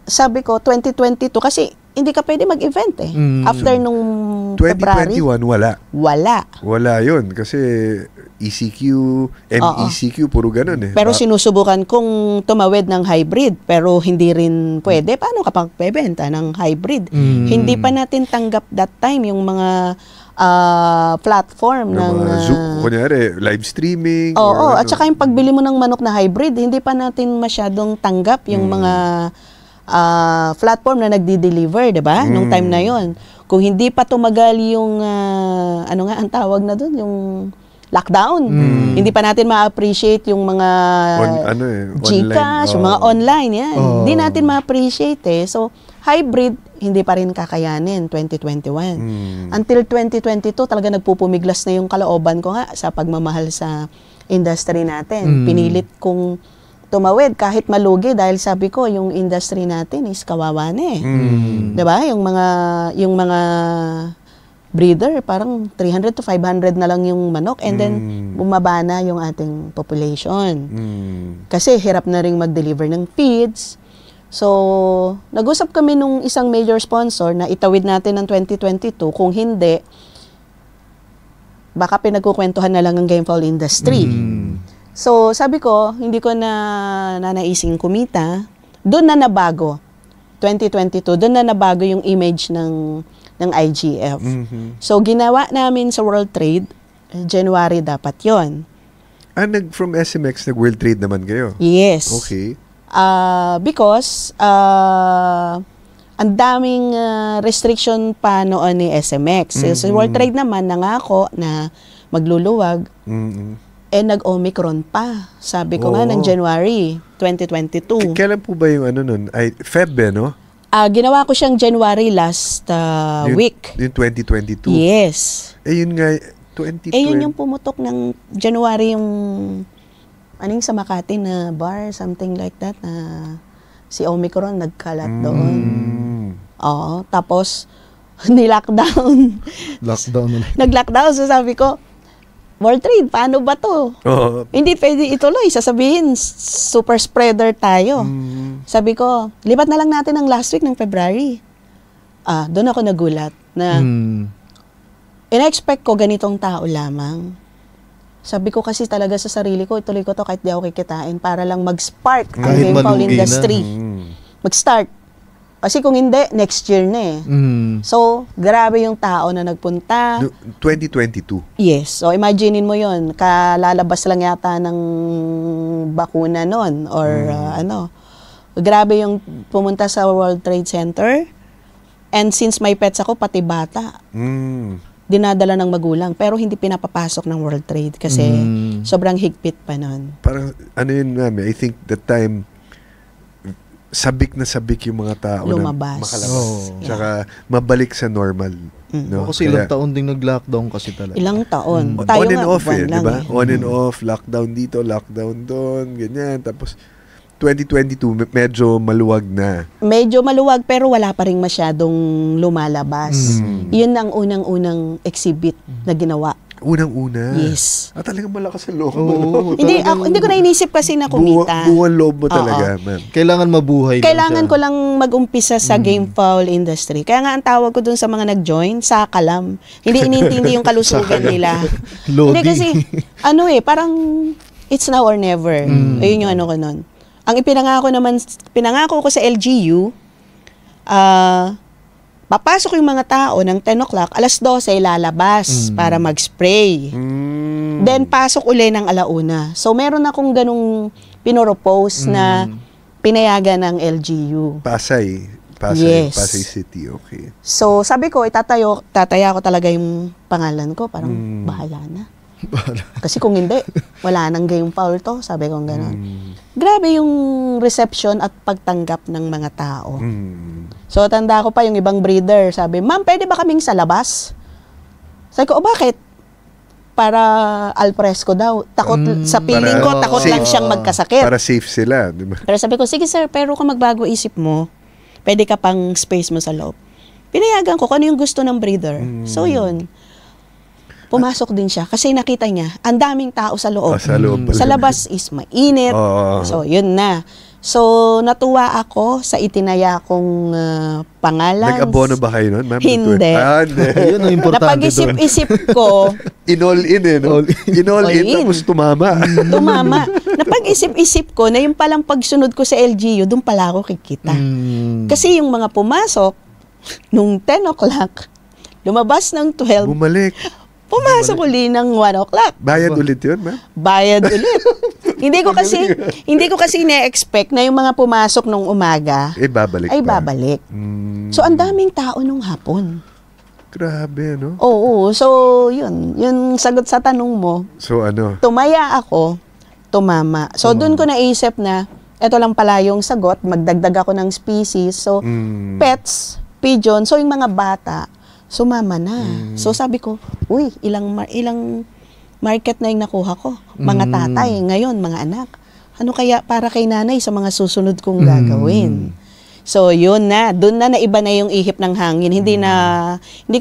sabi ko 2022 kasi hindi ka pwede mag-event After nung 2021, February, wala yun. Kasi ECQ, MECQ, puro ganun Pero sinusubukan kong tumawid ng hybrid, pero hindi rin pwede. Paano kapag bebenta ng hybrid? Hindi pa natin tanggap that time yung mga platform ng Zoom, kunyari, live streaming. At saka yung pagbili mo ng manok na hybrid, hindi pa natin masyadong tanggap yung mga platform na nagdi-deliver, 'di ba? Nung time na 'yon. Kung hindi pa tumagal yung ano nga ang tawag na doon, yung lockdown. Hindi pa natin ma-appreciate yung mga Gcash, yung mga online yan. Hindi natin ma-appreciate So, hybrid hindi pa rin kakayanin 2021. Until 2022 talaga nagpupumiglas na yung kalooban ko nga sa pagmamahal sa industry natin. Pinilit kong tumawid kahit malugi dahil sabi ko yung industry natin is kawawa na 'Di ba? Yung mga breeder parang 300 to 500 na lang yung manok and then bumaba na yung ating population. Kasi hirap na ring mag-deliver ng feeds. So, nag-usap kami nung isang major sponsor na itawid natin ng 2022. Kung hindi, baka pinagkukwentuhan na lang ang gamefowl industry. So, sabi ko, hindi ko na nanaising kumita. Doon na nabago. 2022, doon na nabago yung image ng IGF. So, ginawa namin sa World Trade, January dapat yon. From SMX, nag-World Trade naman kayo? Yes. Okay. Because ang daming restriction pa noon ni SMX. So, World Trade naman nangako na magluluwag. Nag-Omicron pa. Sabi ko nga ng January 2022. Kailan po ba yung nun? Feb, no? Ginawa ko siyang January last week. Yung 2022? Yes. Yun nga, 2020. Yun yung pumutok ng January yung sa Makati na bar, something like that, na si Omicron nagkalat doon. Tapos, ni-lockdown. Nag-lockdown. So sabi ko, World Trade, paano ba to? Hindi pwede ituloy. Sasabihin, super spreader tayo. Sabi ko, lipat na lang natin ang last week ng February. Doon ako nagulat na ina-expect ko ganitong tao lamang. Sabi ko kasi talaga sa sarili ko, ituloy ko to kahit di ako kikitain para lang mag-spark ang gamefowl industry. Mag-start. Kasi kung hindi, next year na So, grabe yung tao na nagpunta. 2022? Yes. So, imaginein mo yon, kalalabas lang yata ng bakuna nun or Grabe yung pumunta sa World Trade Center. And since may pets ako, pati bata. Dinadala ng magulang pero hindi pinapapasok ng World Trade kasi sobrang higpit pa nun. Parang yun mami, I think that time sabik na sabik yung mga tao lumabas. Na makalabas. Tsaka mabalik sa normal. No? Kasi ilang taon ding nag-lockdown kasi talaga. Ilang taon. On and off di ba? On and off, lockdown dito, lockdown doon, ganyan. Tapos 2022, medyo maluwag na. Medyo maluwag pero wala pa rin masyadong lumalabas. Yun ang unang-unang exhibit na ginawa. Unang-una? Yes. Talagang malakas ang loob. Hindi ko na inisip kasi na kumita. Buwan loob mo talaga, ma'am. Kailangan mabuhay. Kailangan ko lang mag-umpisa sa gamefowl industry. Kaya nga ang tawag ko dun sa mga nag-join, sakalam. Hindi inintindi yung kalusugan nila. Hindi kasi, parang it's now or never. Ayun yung ko nun. Ang pinangako ko sa LGU, papasok yung mga tao ng 10 o'clock, alas 12 lalabas para mag-spray. Then pasok uli ng 1:00. So meron akong ganung pinropose na pinayagan ng LGU. Pasay Yes. Pasay City, okay. So sabi ko, tataya ko talaga yung pangalan ko, parang bahala na. Kasi kung hindi, wala nang game foul to, sabi ko gano'n. Grabe yung reception at pagtanggap ng mga tao. So tanda ko pa yung ibang breeder, sabi, "Ma'am, pwede ba kaming sa labas?" Sabi ko, bakit? Para al fresco daw. Takot, sa feeling ko, takot lang siyang magkasakit. Para safe sila, di ba? Pero sabi ko, sige sir, pero kung magbago isip mo, pwede ka pang space mo sa loob. Pinayagan ko kung ano yung gusto ng breeder. So yun, pumasok din siya kasi nakita niya, ang daming tao sa loob. Sa loob pala. Sa labas is mainit. So yun na. So natuwa ako sa itinaya kong pangalan. Nag-abono ba kayo nun, ma'am? Hindi. Yun ang importante doon. Napag-isip-isip ko. In-all in no? In-all in, tapos tumama. Tumama. Napag-isip-isip ko na yung palang pagsunod ko sa LGU, doon pala ako kikita. Kasi yung mga pumasok, nung 10 o'clock, lumabas ng 12, Bumalik. pumasok uli ng 1 o'clock. Bayad ulit yun, ma'am? Bayad ulit. Hindi ko kasi na-expect na yung mga pumasok nung umaga Babalik ay pa. babalik. So ang daming tao nung hapon. Grabe, no? Oo, so yun sagot sa tanong mo. So ano? Tumaya ako, tumama. So doon ko naisip na ito lang pala yung sagot, magdagdag ako ng species. So pets, pigeon, so yung mga bata, sumama na. So sabi ko, uy, ilang market na yung nakuha ko. Mga tatay, ngayon, mga anak. Ano kaya para kay nanay sa mga susunod kong gagawin? So, yun na. Doon na naiba na yung ihip ng hangin. Hindi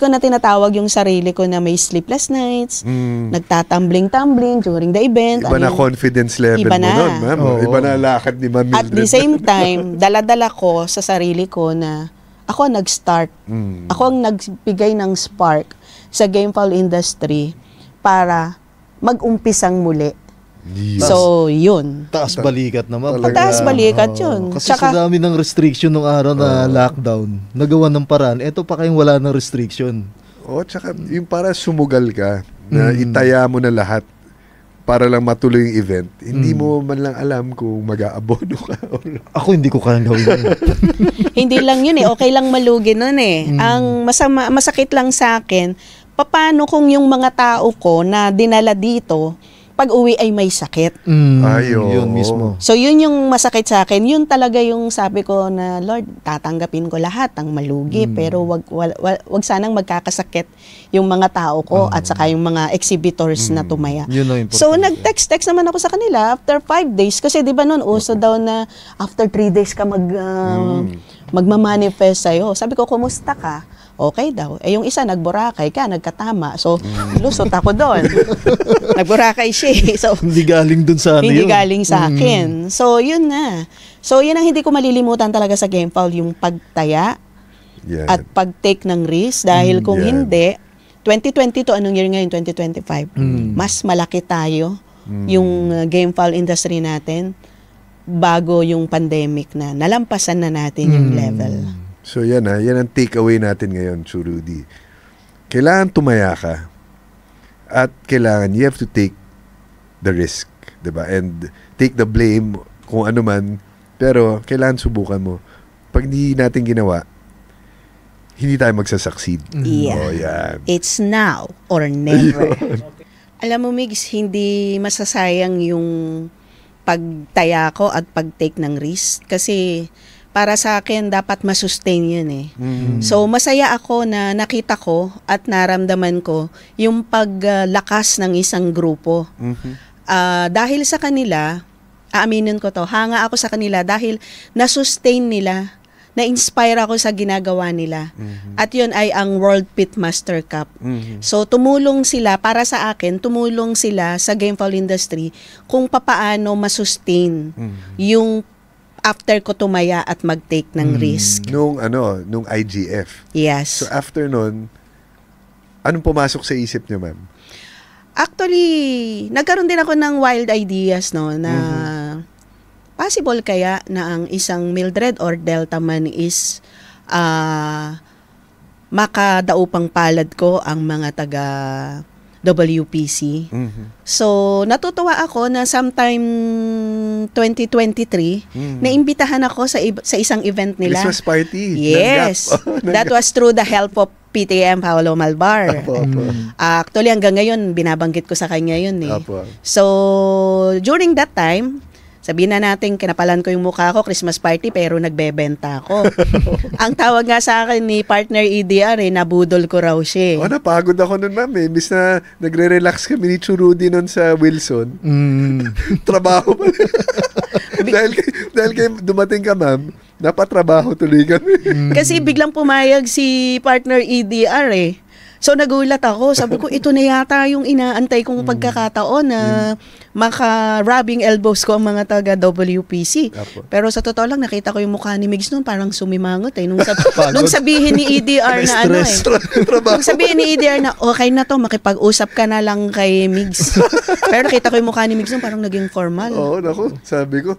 ko na tinatawag yung sarili ko na may sleepless nights, nagtatumbling-tumbling during the event. Iba na confidence level iba mo na. nun, ma'am. Iba na lakad ni Ma'am Mildred. At the same time, dala-dala ko sa sarili ko na ako nag-start. Ako ang nagbigay ng spark sa gamefowl industry para mag-umpisang muli. Yes. So, yun. Taas balikat naman. Taas balikat yun. Kasi sa dami ng restriction nung araw na lockdown, nagawa ng paraan, eto pa kayong wala ng restriction. Tsaka yung para sumugal ka, na itaya mo na lahat para lang matuloy yung event, hindi mo man lang alam kung mag-aabono ka. Ako hindi ko kayang gawin yun. Hindi lang yun okay lang malugi nun Ang masakit lang sa akin, paano kung yung mga tao ko na dinala dito, pag uwi ay may sakit. Yun mismo. So yun yung masakit sa akin. Yun talaga yung sabi ko na, Lord, tatanggapin ko lahat ang malugi, pero wag sanang magkakasakit yung mga tao ko at saka yung mga exhibitors na tumaya. Yun ang importante. So nag-text naman ako sa kanila after 5 days kasi di ba noon uso daw na after 3 days ka magmamanifest sa'yo. Sabi ko, kumusta ka? Okay daw. Yung isa, nagburakay ka, nagkatama. So, lusot ako doon. Nagburakay siya. So, hindi galing dun sa hindi galing sa akin. So, yun na. So, yun ang hindi ko malilimutan talaga sa gamefowl, yung pagtaya at pag-take ng risk. Dahil kung hindi, 2022, anong year ngayon? 2025. Mas malaki tayo yung gamefowl industry natin bago yung pandemic na nalampasan na natin yung level. So yan ang takeaway natin ngayon, Rudy. Kailangan tumaya ka at kailangan you have to take the risk, 'di ba? And take the blame kung ano man, pero kailangan subukan mo. Pag hindi natin ginawa, hindi tayo magsasucceed. Yeah. Yan. It's now or never. Alam mo, Migs, hindi masasayang yung pagtaya ko at pag-take ng risk kasi para sa akin, dapat masustain yun So, masaya ako na nakita ko at naramdaman ko yung paglakas ng isang grupo. Dahil sa kanila, aaminin ko to, hanga ako sa kanila dahil nasustain nila, na-inspire ako sa ginagawa nila. At yun ay ang World Pitmaster Cup. So, tumulong sila, para sa akin, tumulong sila sa gamefowl industry kung papaano masustain yung after ko tumaya at mag-take ng risk. Nung IGF. Yes. So after nun, anong pumasok sa isip niyo, ma'am? Actually, nagkaroon din ako ng wild ideas na possible kaya na ang isang Mildred or Delta man is makadaupang palad ko ang mga taga WPC. So, natutuwa ako na sometime 2023, naimbitahan ako sa isang event nila. Christmas party. Yes. That was through the help of PTM Paolo Malbar. Actually, hanggang ngayon, binabanggit ko sa kanya yun eh. So, during that time, sabihin na natin, kinapalan ko yung mukha ko, Christmas party, pero nagbebenta ako. Ang tawag nga sa akin ni partner EDR, nabudol ko raw siya. Napagod ako nun, ma'am. Imbis na nagre-relax kami ni Churudi nun sa Wilson. Trabaho pa. dahil kayo dumating ka, ma'am, napatrabaho tuloy kami. Kasi biglang pumayag si partner EDR So nagulat ako, sabi ko ito na yata yung inaantay kong pagkakataon na maka-rubbing elbows ko ang mga taga WPC. Pero sa totoo lang nakita ko yung mukha ni Migs noon parang sumimangot nung sabihin ni EDR na nung sabihin ni EDR na okay na to, makipag-usap ka na lang kay Migs. Pero nakita ko yung mukha ni Migs noon parang naging formal. Oo, naku, sabi ko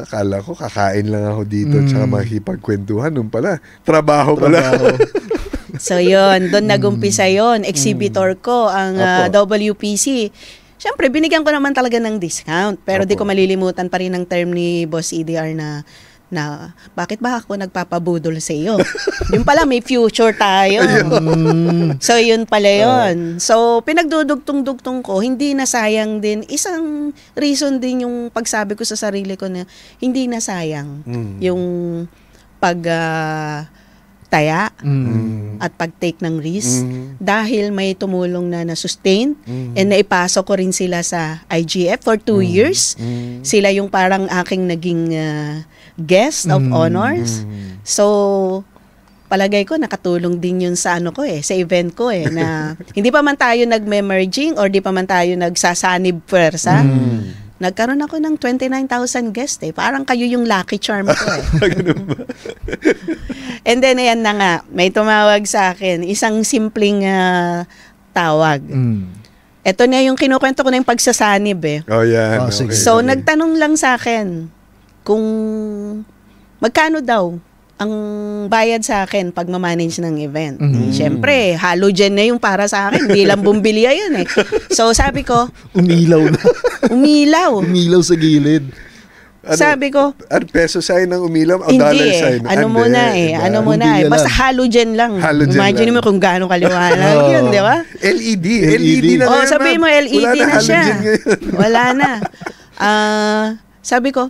akala ko kakain lang ako dito tsaka makikipagkwentuhan nung pala. Trabaho pala. So yun, doon nagumpisa yun. Exhibitor ko ang WPC. Siyempre, binigyan ko naman talaga ng discount. Pero di ko malilimutan pa rin ang term ni Boss EDR na bakit ba ako nagpapabudol sa iyo? Yun pala, may future tayo. So yun pala yun. So pinagdudugtong-dugtong ko, hindi na sayang din. Isang reason din yung pagsabi ko sa sarili ko na hindi na sayang yung taya at pag-take ng risk dahil may tumulong na sustain and naipasok ko rin sila sa IGF for 2 years. Sila yung parang aking naging guest of honors. So, palagay ko nakatulong din yun sa sa event ko na hindi pa man tayo nag-merging or di pa man tayo nagsasanib pwersa. Nagkaroon ako ng 29,000 guests Parang kayo yung lucky charm ko And then, ayan na nga, may tumawag sa akin. Isang simpleng tawag. Ito na yung kinukwento ko na yung pagsasanib Oh, yeah. Okay. So, nagtanong lang sa akin kung magkano daw ang bayad sa akin pag ma-manage ng event. Siyempre, halogen na yung para sa akin. Hindi lang bumbilya yun So, sabi ko, Umilaw na. Umilaw sa gilid. Sabi ko, peso sign ng umilaw o hindi dollar sign? Ano muna Basta halogen lang. Imagine mo kung gaano kaliwanag yun, di ba? LED na sabi mo, LED na siya. Wala na. Sabi ko,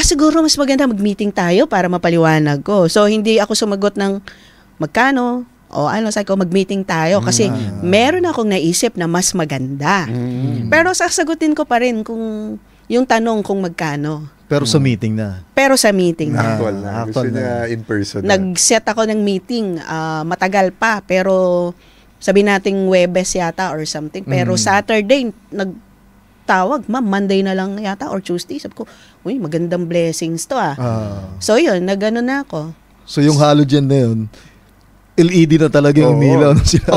siguro mas maganda mag-meeting tayo para mapaliwanag ko. So, hindi ako sumagot ng magkano sabi ko, mag-meeting tayo kasi meron akong naisip na mas maganda. Pero sasagutin ko pa rin kung yung tanong kung magkano. Pero sa meeting na. Actual na. Gusto niya in person na. Nag-set ako ng meeting. Matagal pa. Pero sabi nating Webes yata or something. Pero Saturday, tawag, ma'am, Monday na lang yata or Tuesday. Sabi ko, magandang blessings to So yun, nag-ano na ako. So yung halogen na yun, LED na talaga yung umilaw na sila.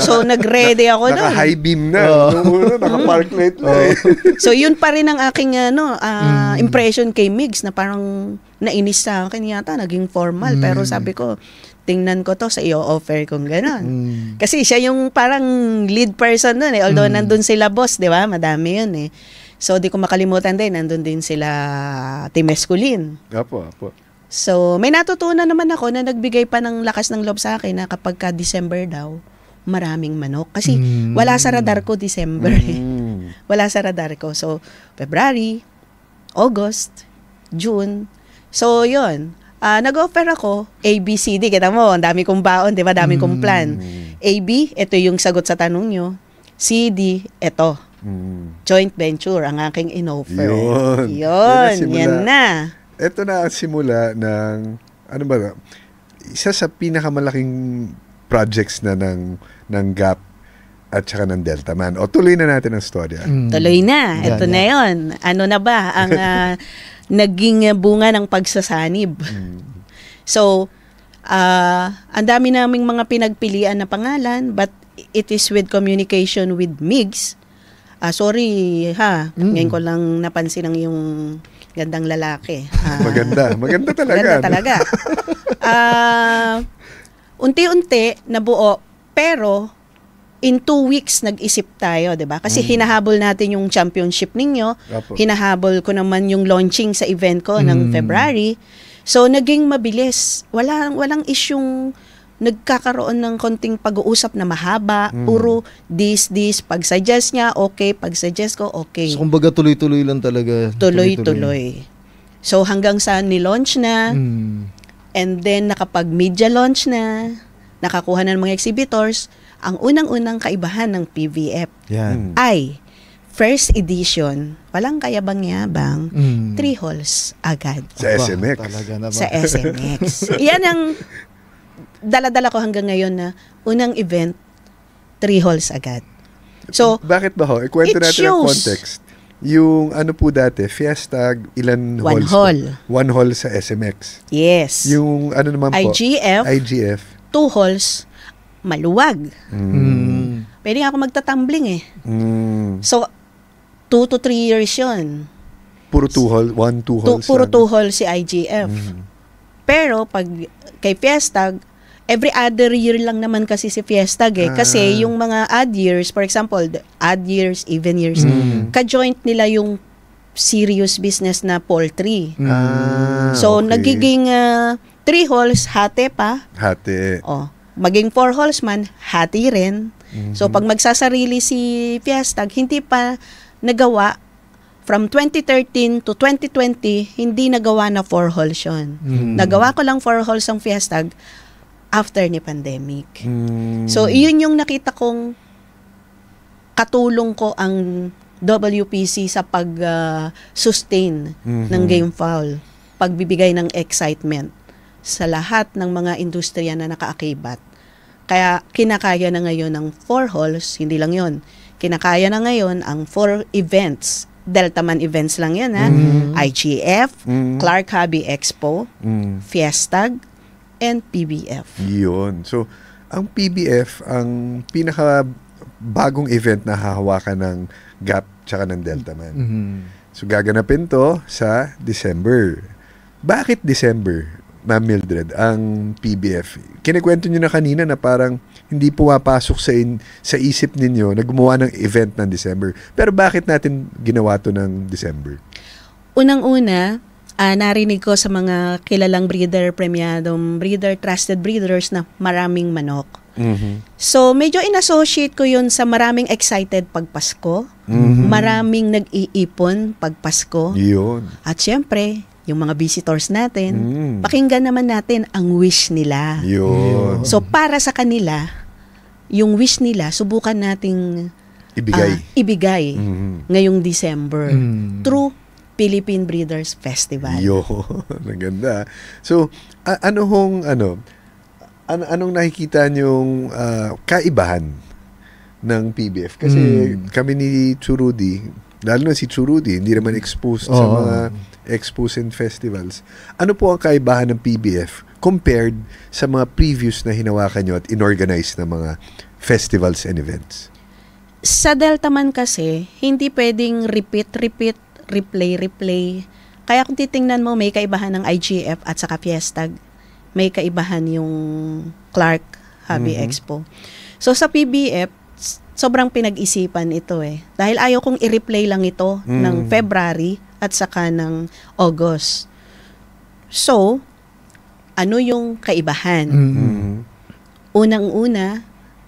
So nag-ready ako doon. Naka-high beam na. Naka-park light na So yun pa rin ang aking impression kay Migs na parang nainis sa akin yata, naging formal. Pero sabi ko, tingnan ko to sa iyo, offer kong gano'n. Kasi siya yung parang lead person doon Although nandun sila boss, di ba? Madami yun So di ko makalimutan din, nandun din sila Team Esculin. Apo. So, may natutunan naman ako na nagbigay pa ng lakas ng loob sa akin na kapag ka December daw, maraming manok. Kasi wala sa radar ko December. Wala sa radar ko. So, February, August, June. So, yun. Nag-offer ako, ABCD. Kita mo, ang dami kong baon, di ba? Dami kong plan. AB, ito yung sagot sa tanong nyo. CD, ito. Joint venture, ang aking in-offer. Yan na. Ito na ang simula ng, isa sa pinakamalaking projects na ng GAP at saka ng Delta Man. Tuloy na natin ang storya. Tuloy na. Ito na yun. Ano na ba ang naging bunga ng pagsasanib? So, ang dami naming mga pinagpilian na pangalan, but it is with communication with Migs. Sorry ha, ngayon ko lang napansin ang yung gandang lalaki. Maganda talaga. Maganda talaga. Unti-unti nabuo, pero in 2 weeks nag-isip tayo, 'di ba? Kasi hinahabol natin yung championship ninyo, hinahabol ko naman yung launching sa event ko ng February. So naging mabilis. Walang isyung nagkakaroon ng konting pag-uusap na mahaba, puro this, pag-suggest niya, okay, pag-suggest ko, okay. So, kumbaga tuloy-tuloy lang talaga. Tuloy-tuloy. So, hanggang sa ni-launch na, and then nakapag-media launch na, nakakuha na ng mga exhibitors, ang unang-unang kaibahan ng PVF ay first edition, walang kayabang-yabang, 3 halls agad. Sa SMX. Sa SMX. Yan ang dala-dala ko hanggang ngayon na unang event, 3 halls agad. So, bakit ba ho? Ikwento natin ang context. Yung ano po dati, Fiesta, ilan halls? 1 hall. 1 hall sa SMX. Yes. Yung ano naman po? IGF. 2 halls, maluwag. Pwede nga ako magtatumbling eh. So, 2 to 3 years yun. Puro 2 hall? 1, 2 halls? Puro 2 halls si IGF. Pero, pag kay Fiesta, every other year lang naman kasi si Fiesta kasi yung mga odd years, for example, odd years, even years, ka-joint nila yung serious business na poultry. So, nagiging 3 halls, hati pa. Hati. Maging 4 halls man, hati rin. So, pag magsasarili si Fiesta, hindi pa nagawa. From 2013 to 2020, hindi nagawa na 4 halls yun. Nagawa ko lang 4 halls ang Fiesta after ni pandemic. So, iyon yung nakita kong katulong ko ang WPC sa pag-sustain ng game fowl. Pagbibigay ng excitement sa lahat ng mga industriya na nakaakibat. Kaya kinakaya na ngayon ng 4 halls, hindi lang yon. Kinakaya na ngayon ang 4 events. Deltaman events lang yan, ha? IGF, Clark Hobby Expo, Fiesta, and PBF. Yun. So, ang PBF, ang pinaka bagong event na hahawakan ng GAP tsaka ng Deltaman. So, gaganapin to sa December. Bakit December, Ma'am Mildred, ang PBF? Kinikwento nyo na kanina na parang hindi pumapasok sa isip ninyo na gumawa ng event ng December. Pero bakit natin ginawa to ng December? Unang-una, narinig ko sa mga kilalang breeder, premiadong breeder, trusted breeders na maraming manok. So, medyo in-associate ko yun sa maraming excited pag Pasko, maraming nag-iipon pag Pasko. Yun. At syempre, yung mga visitors natin, pakinggan naman natin ang wish nila. Yun. So, para sa kanila, yung wish nila, subukan nating ibigay ngayong December through Philippine Breeders Festival. Maganda. So, anong nakikita niyong kaibahan ng PBF? Kasi kami ni Churudi, lalo na si Churudi, hindi naman exposed sa mga expos and festivals. Ano po ang kaibahan ng PBF compared sa mga previous na hinawakan nyo at inorganize na mga festivals and events? Sa Deltaman kasi, hindi pwedeng repeat, replay. Kaya kung titingnan mo, may kaibahan ng IGF at saka Fiesta. May kaibahan yung Clark Hobby Expo. So sa PBF, sobrang pinag-isipan ito eh. Dahil ayaw kong i-replay lang ito ng February at saka ng August. So, ano yung kaibahan? Unang-una,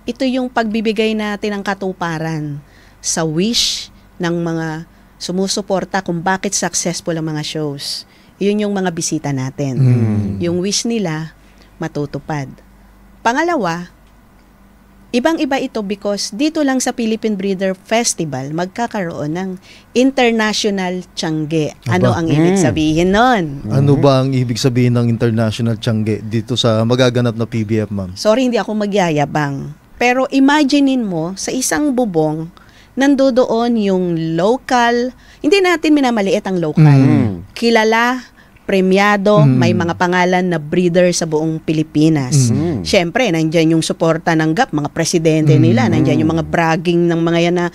ito yung pagbibigay natin ng katuparan sa wish ng mga sumusuporta kung bakit successful ang mga shows. Yun yung mga bisita natin. Yung wish nila, matutupad. Pangalawa, ibang-iba ito because dito lang sa Philippine Breeder Festival, magkakaroon ng International Tiangge. Ano ang ibig sabihin nun? Ano ba ang ibig sabihin ng International Tiangge dito sa magaganap na PBF, ma'am? Sorry, hindi ako magyayabang. Pero imaginein mo, sa isang bubong, nandoon yung local, hindi natin minamaliit ang local. Kilala, premiado, may mga pangalan na breeder sa buong Pilipinas. Siyempre, nandiyan yung suporta ng GAP, mga presidente nila, nandiyan yung mga bragging ng mga yan na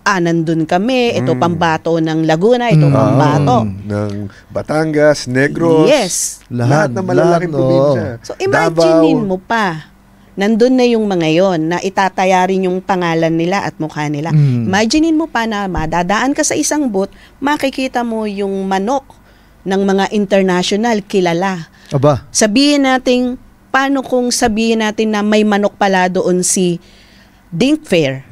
nandun kami, ito pambato ng Laguna, ito pambato ng Batangas, Negros. Yes. Lahat na malalaking probinsya. So imaginein mo pa, nandun na yung mga yon na itataya rin yung pangalan nila at mukha nila. Imaginein mo pa na madadaan ka sa isang booth, makikita mo yung manok ng mga international kilala. Aba. Sabihin natin, paano kung sabihin natin na may manok pala doon si Dink Fair?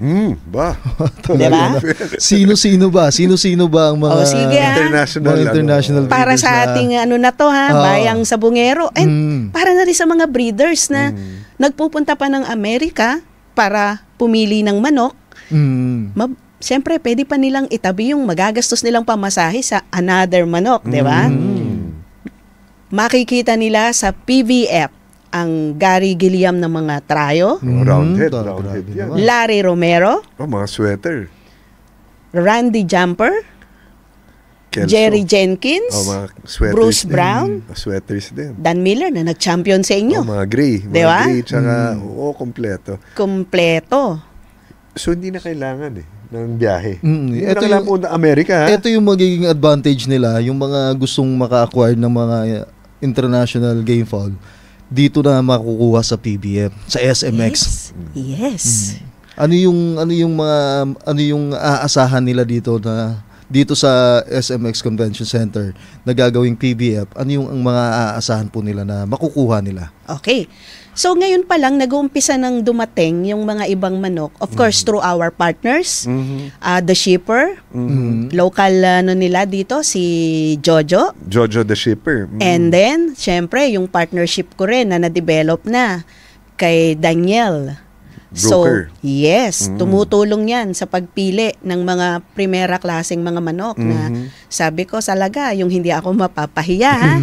Ba? Diba? Sino-sino ba? Sino-sino ba ang mga sige, international para breeders sa ating bayang sabungero. And para na rin sa mga breeders na nagpupunta pa ng Amerika para pumili ng manok. Siyempre, pwede pa nilang itabi yung magagastos nilang pamasahe sa another manok, di ba? Makikita nila sa PVF ang Gary Gilliam ng mga trayo. Roundhead yan. Larry Romero. Mga sweater. Randy Jumper. Kelso. Jerry Jenkins. Mga sweaters Bruce din. Brown. Sweaters din. Dan Miller na nag-champion sa inyo. Mga gray. Mga diba? gray, tsaka, kompleto. Kompleto. So, hindi na kailangan ng biyahe. Ito yung punta Amerika. Ito yung magiging advantage nila, yung mga gustong maka-acquire ng mga international game fowl, dito na makukuha sa PBF, sa SMX. Yes. Ano yung aasahan nila dito sa SMX Convention Center na gagawing PBF? Ano yung mga aasahan po nila na makukuha nila? Okay. So ngayon pa lang nag-uumpisa nang dumating yung mga ibang manok. Of course, through our partners, the shipper, local nila dito, si Jojo. Jojo the shipper. And then, syempre, yung partnership ko rin na na-develop na kay Daniel. Broker. So, yes, tumutulong yan sa pagpili ng mga primera klaseng mga manok na sabi ko, salaga, yung hindi ako mapapahiya, ha?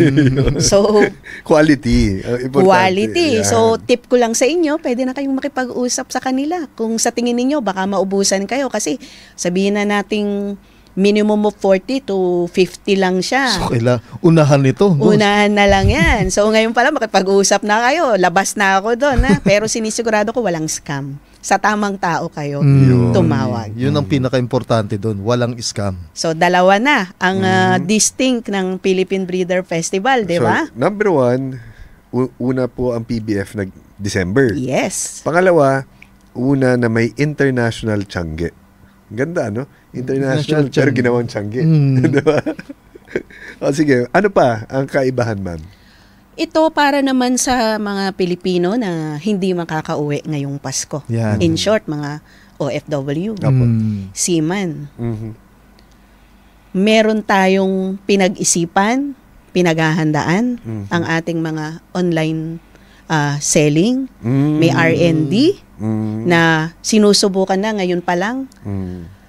So, quality. Quality. So, tip ko lang sa inyo, pwede na kayong makipag-usap sa kanila. Kung sa tingin ninyo, baka maubusan kayo kasi sabihin na nating minimum of 40 to 50 lang siya. So, unahan nito. Unahan na lang yan. So, ngayon pala, makipag-usap na kayo. Labas na ako doon. Pero sinisigurado ko walang scam. Sa tamang tao kayo tumawag. Yun ang pinaka-importante doon. Walang scam. So, dalawa na ang distinct ng Philippine Breeder Festival, di ba? So, number one, una po ang PBF nag-December. Yes. Pangalawa, una na may international Tiangge. Ganda, no? International, pero ginawang Tiangge. Diba? O sige, ano pa ang kaibahan, ma'am? Ito para naman sa mga Pilipino na hindi makakauwi ngayong Pasko. Yan. In short, mga OFW, seaman. Meron tayong pinag-isipan, pinaghahandaan ang ating mga online selling. May R&D na sinusubukan na ngayon pa lang.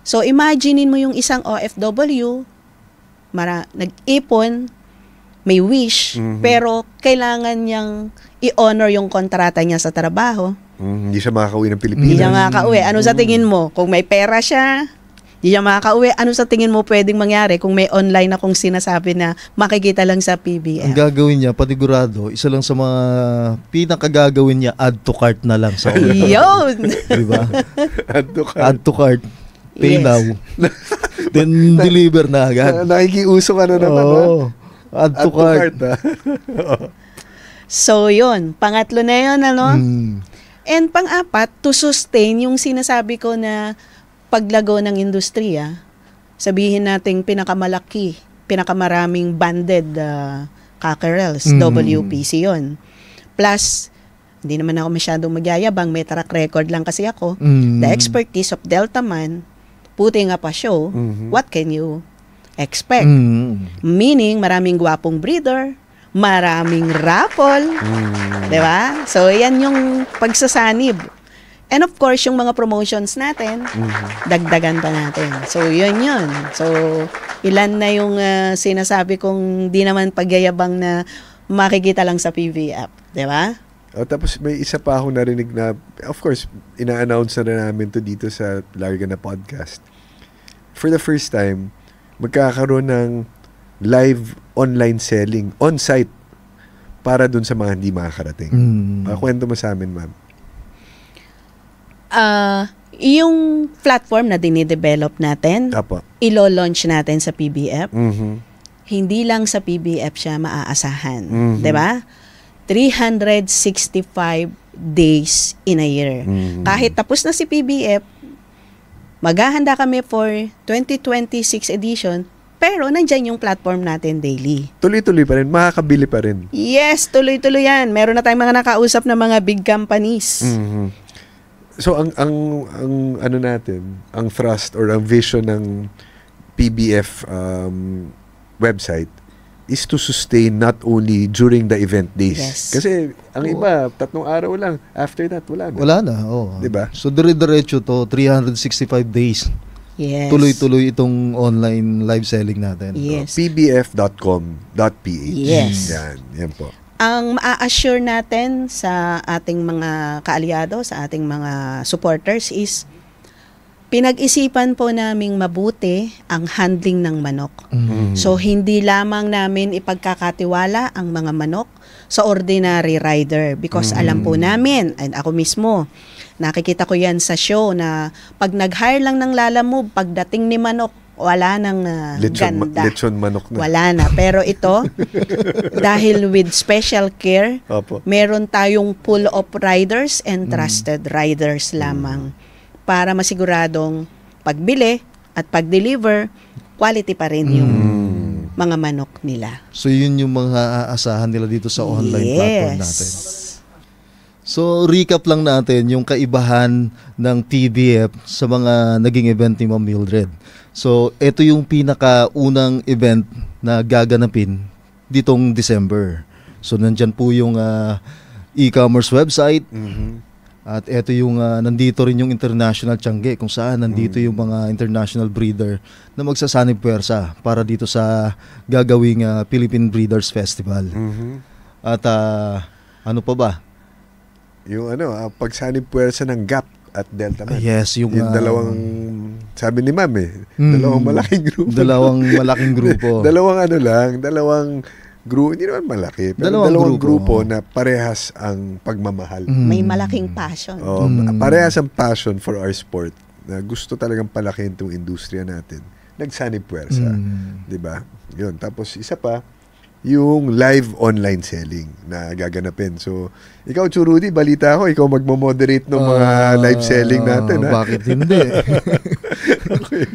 So, imaginein mo yung isang OFW, nag-ipon, may wish, pero kailangan niyang i-honor yung kontrata niya sa trabaho. Hindi siya makakauwi ng Pilipinas. Hindi siya makakauwi. Ano sa tingin mo? Kung may pera siya, hindi siya makakauwi. Ano sa tingin mo pwedeng mangyari kung may online akong sinasabi na makikita lang sa PBF? Ang gagawin niya, panigurado, isa lang sa mga pinakagagawin niya, add to cart na lang sa online. Yun! Diba? Add to cart. Pay Yes. now. Then deliver na agad. Nakikiuso ka na naman. Add to cart. So, yun. Pangatlo na yun, ano? And pang-apat, to sustain yung sinasabi ko na paglago ng industriya, sabihin nating pinakamalaki, pinakamaraming banded cockerels, WPC yun. Plus, hindi naman ako masyadong magyayabang, may track record lang kasi ako. The expertise of Deltaman, putting up a show, what can you expect? Meaning, maraming gwapong breeder, maraming raffle, di ba? So, yan yung pagsasanib. And of course, yung mga promotions natin, dagdagan pa natin. So, yun. So, ilan na yung sinasabi kong di naman pagyayabang na makikita lang sa PVF, di ba? Tapos may isa pa akong narinig na, of course, ina-announce na namin to dito sa Larga na Podcast. For the first time, magkakaroon ng live online selling on-site para dun sa mga hindi makakarating. Kwento mo sa amin, ma'am. Yung platform na dinidevelop natin, Apo. ilo-launch natin sa PBF. Mhm. Hindi lang sa PBF siya maaasahan. 'Di ba? 365 days in a year. Kahit tapos na si PBF, maghahanda kami for 2026 edition, pero nandyan yung platform natin daily. Tuloy-tuloy pa rin, makakabili pa rin. Yes, tuloy-tuloy yan. Meron na tayong mga nakausap na mga big companies. So ang ano natin, ang thrust or ang vision ng PBF website is to sustain not only during the event days. Yes. Kasi ang iba, 3 araw lang. After that, wala na. Wala na, oo. Diba? So, dire-diretso to, 365 days. Yes. Tuloy-tuloy itong online live selling natin. Yes. pbf.com.ph. Yes. Yan po. Ang maa-assure natin sa ating mga kaalyado, sa ating mga supporters is pinag-isipan po naming mabuti ang handling ng manok. So, hindi lamang namin ipagkakatiwala ang mga manok sa ordinary rider because alam po namin, and ako mismo, nakikita ko yan sa show na pag nag-hire lang ng Lalamove, pagdating ni manok, wala nang ganda. Lechon manok na. Wala na. Pero ito, dahil with special care, Opo. meron tayong pool of riders and trusted riders lamang para masiguradong pagbili at pag-deliver, quality pa rin yung mga manok nila. So, yun yung mga aasahan nila dito sa online platform natin. So, recap lang natin yung kaibahan ng PBF sa mga naging event ni Ma'am Mildred. So, ito yung pinakaunang event na gaganapin ditong December. So, nandyan po yung e-commerce website. At ito yung nandito rin yung International Tiangge kung saan nandito yung mga international breeder na magsasanib puwersa para dito sa gagawing Philippine Breeders Festival. At ano pa ba? Yung pagsanib puwersa ng GAP at Delta Man. Yes, yung dalawang, sabi ni Ma'am dalawang malaking grupo. Dalawang malaking grupo. dalawang grupo, hindi naman malaki, pero dalawang grupo na parehas ang pagmamahal. May malaking passion. Parehas ang passion for our sport na gusto talagang palakihin itong industriya natin. Nagsanib puwersa. Diba? Yun. Tapos isa pa, yung live online selling na gaganapin. So, ikaw, Churudy, balita ko, ikaw magmo-moderate ng mga live selling natin. Bakit hindi? Okay.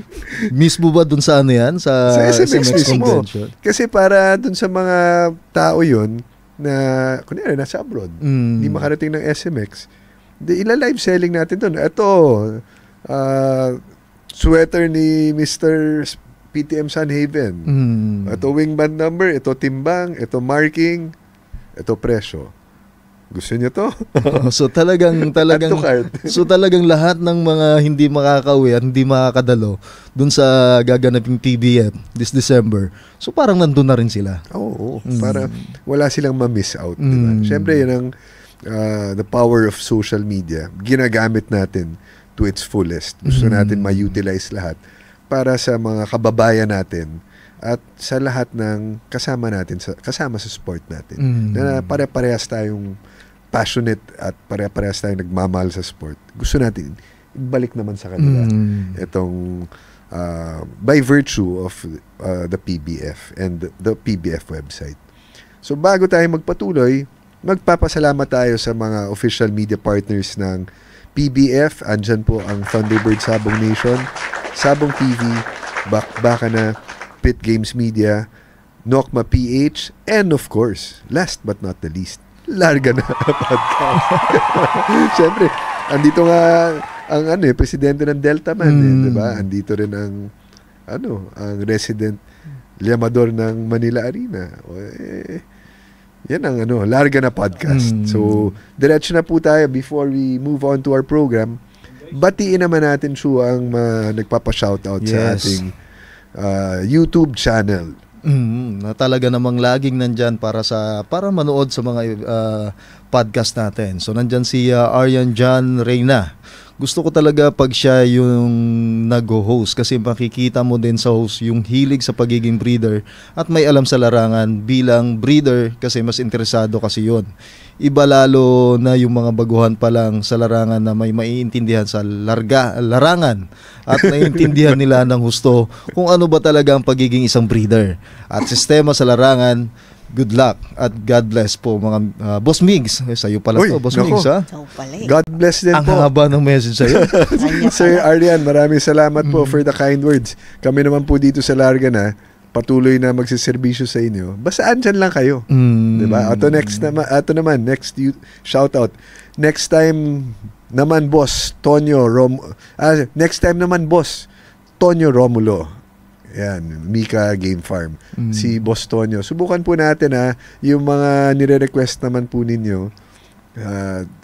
Mismo ba dun sa ano yan? Sa SMX Convention? Kasi para dun sa mga tao yun na, kunyari, nasa abroad, hindi makarating ng SMX, ila-live selling natin dun. Ito, sweater ni Mr. PTM Sunhaven. Ito wingband number, ito timbang, ito marking, ito presyo. Gusto niyo to? So talagang so talagang lahat ng mga hindi makakauwi at hindi makakadalo dun sa gaganaping PBF this December. So parang nandun na rin sila. Oo. Para wala silang ma-miss out. Diba? Siyempre, yun ang the power of social media. Ginagamit natin to its fullest. Gusto natin ma-utilize lahat para sa mga kababayan natin at sa lahat ng kasama sa sport natin. Na pare-parehas tayong passionate at pare-parehas tayong nagmamahal sa sport. Gusto natin ibalik naman sa kanila itong by virtue of the PBF and the PBF website. So bago tayo magpatuloy, magpapasalamat tayo sa mga official media partners ng PBF. Andyan po ang Thunderbird Sabong Nation, Sabong TV, Baka na, Pit Games Media, Nokma PH, and of course, last but not the least, Larga na podcast. Siyempre, andito nga ang presidente ng Delta Man, di ba? Andito rin ang ang resident liamador ng Manila Arena. Yan ang Larga na podcast. So, diretso na po tayo before we move on to our program. Batiin naman natin ang nagpapa-shoutout sa ating YouTube channel. Na talaga namang laging nandyan para manood sa mga podcast natin. So nandyan si Aryan John Reyna, gusto ko talaga pag siya yung nag-host kasi makikita mo din sa host yung hilig sa pagiging breeder at may alam sa larangan bilang breeder kasi mas interesado kasi yun. Iba lalo na yung mga baguhan pa lang sa larangan na may maiintindihan sa larangan at naiintindihan nila ng husto kung ano ba talaga ang pagiging isang breeder at sistema sa larangan. Good luck at God bless po mga Boss Migs. Sa'yo pala to, Boss Migs, ha? God bless din ang po. Ang haba ng message sa'yo. Sir Arian, maraming salamat po for the kind words. Kami naman po dito sa Larga na patuloy na magsiservisyo sa inyo. Basta andyan lang kayo. Diba? Ato naman, next shout out. Next time naman, Boss Tonyo next time naman, Boss Tonyo Romulo. Yan, Mika Game Farm. Si Boss Tonyo. Subukan po natin yung mga nire-request naman po ninyo.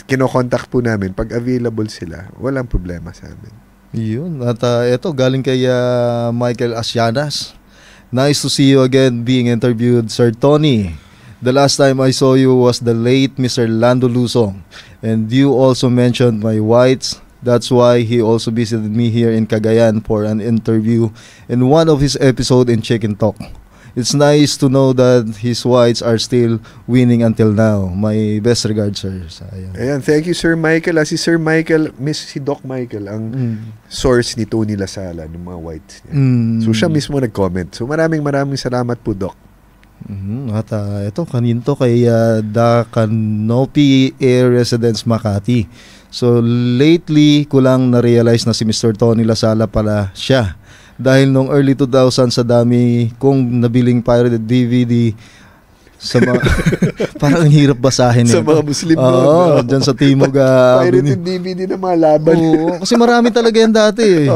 Kino-contact po namin. Pag available sila, walang problema sa amin. Yun. At ito, galing kay Michael Asianas. Nice to see you again being interviewed, Sir Tony. The last time I saw you was the late Mr. Lando Lusong. And you also mentioned my whites. That's why he also visited me here in Cagayan for an interview in one of his episodes in Chicken Talk. It's nice to know that his whites are still winning until now. My best regards, sir. Ayan, thank you, Sir Michael. Si Sir Michael, si Doc Michael, ang source ni Tony Lasala ng mga whites niya. So siya mismo nag-comment. So maraming salamat po, Doc. At ito, kaninto kay Da Canopy Air Residence Makati. So lately ko lang na-realize na si Mr. Tony Lasala pala siya. Dahil nung early 2000 sa dami kong nabiling pirated DVD sa mga parang hirap basahin sa mga Muslim doon. Dyan sa Timog pirated DVD na mga laban. Oo, kasi marami talaga yan dati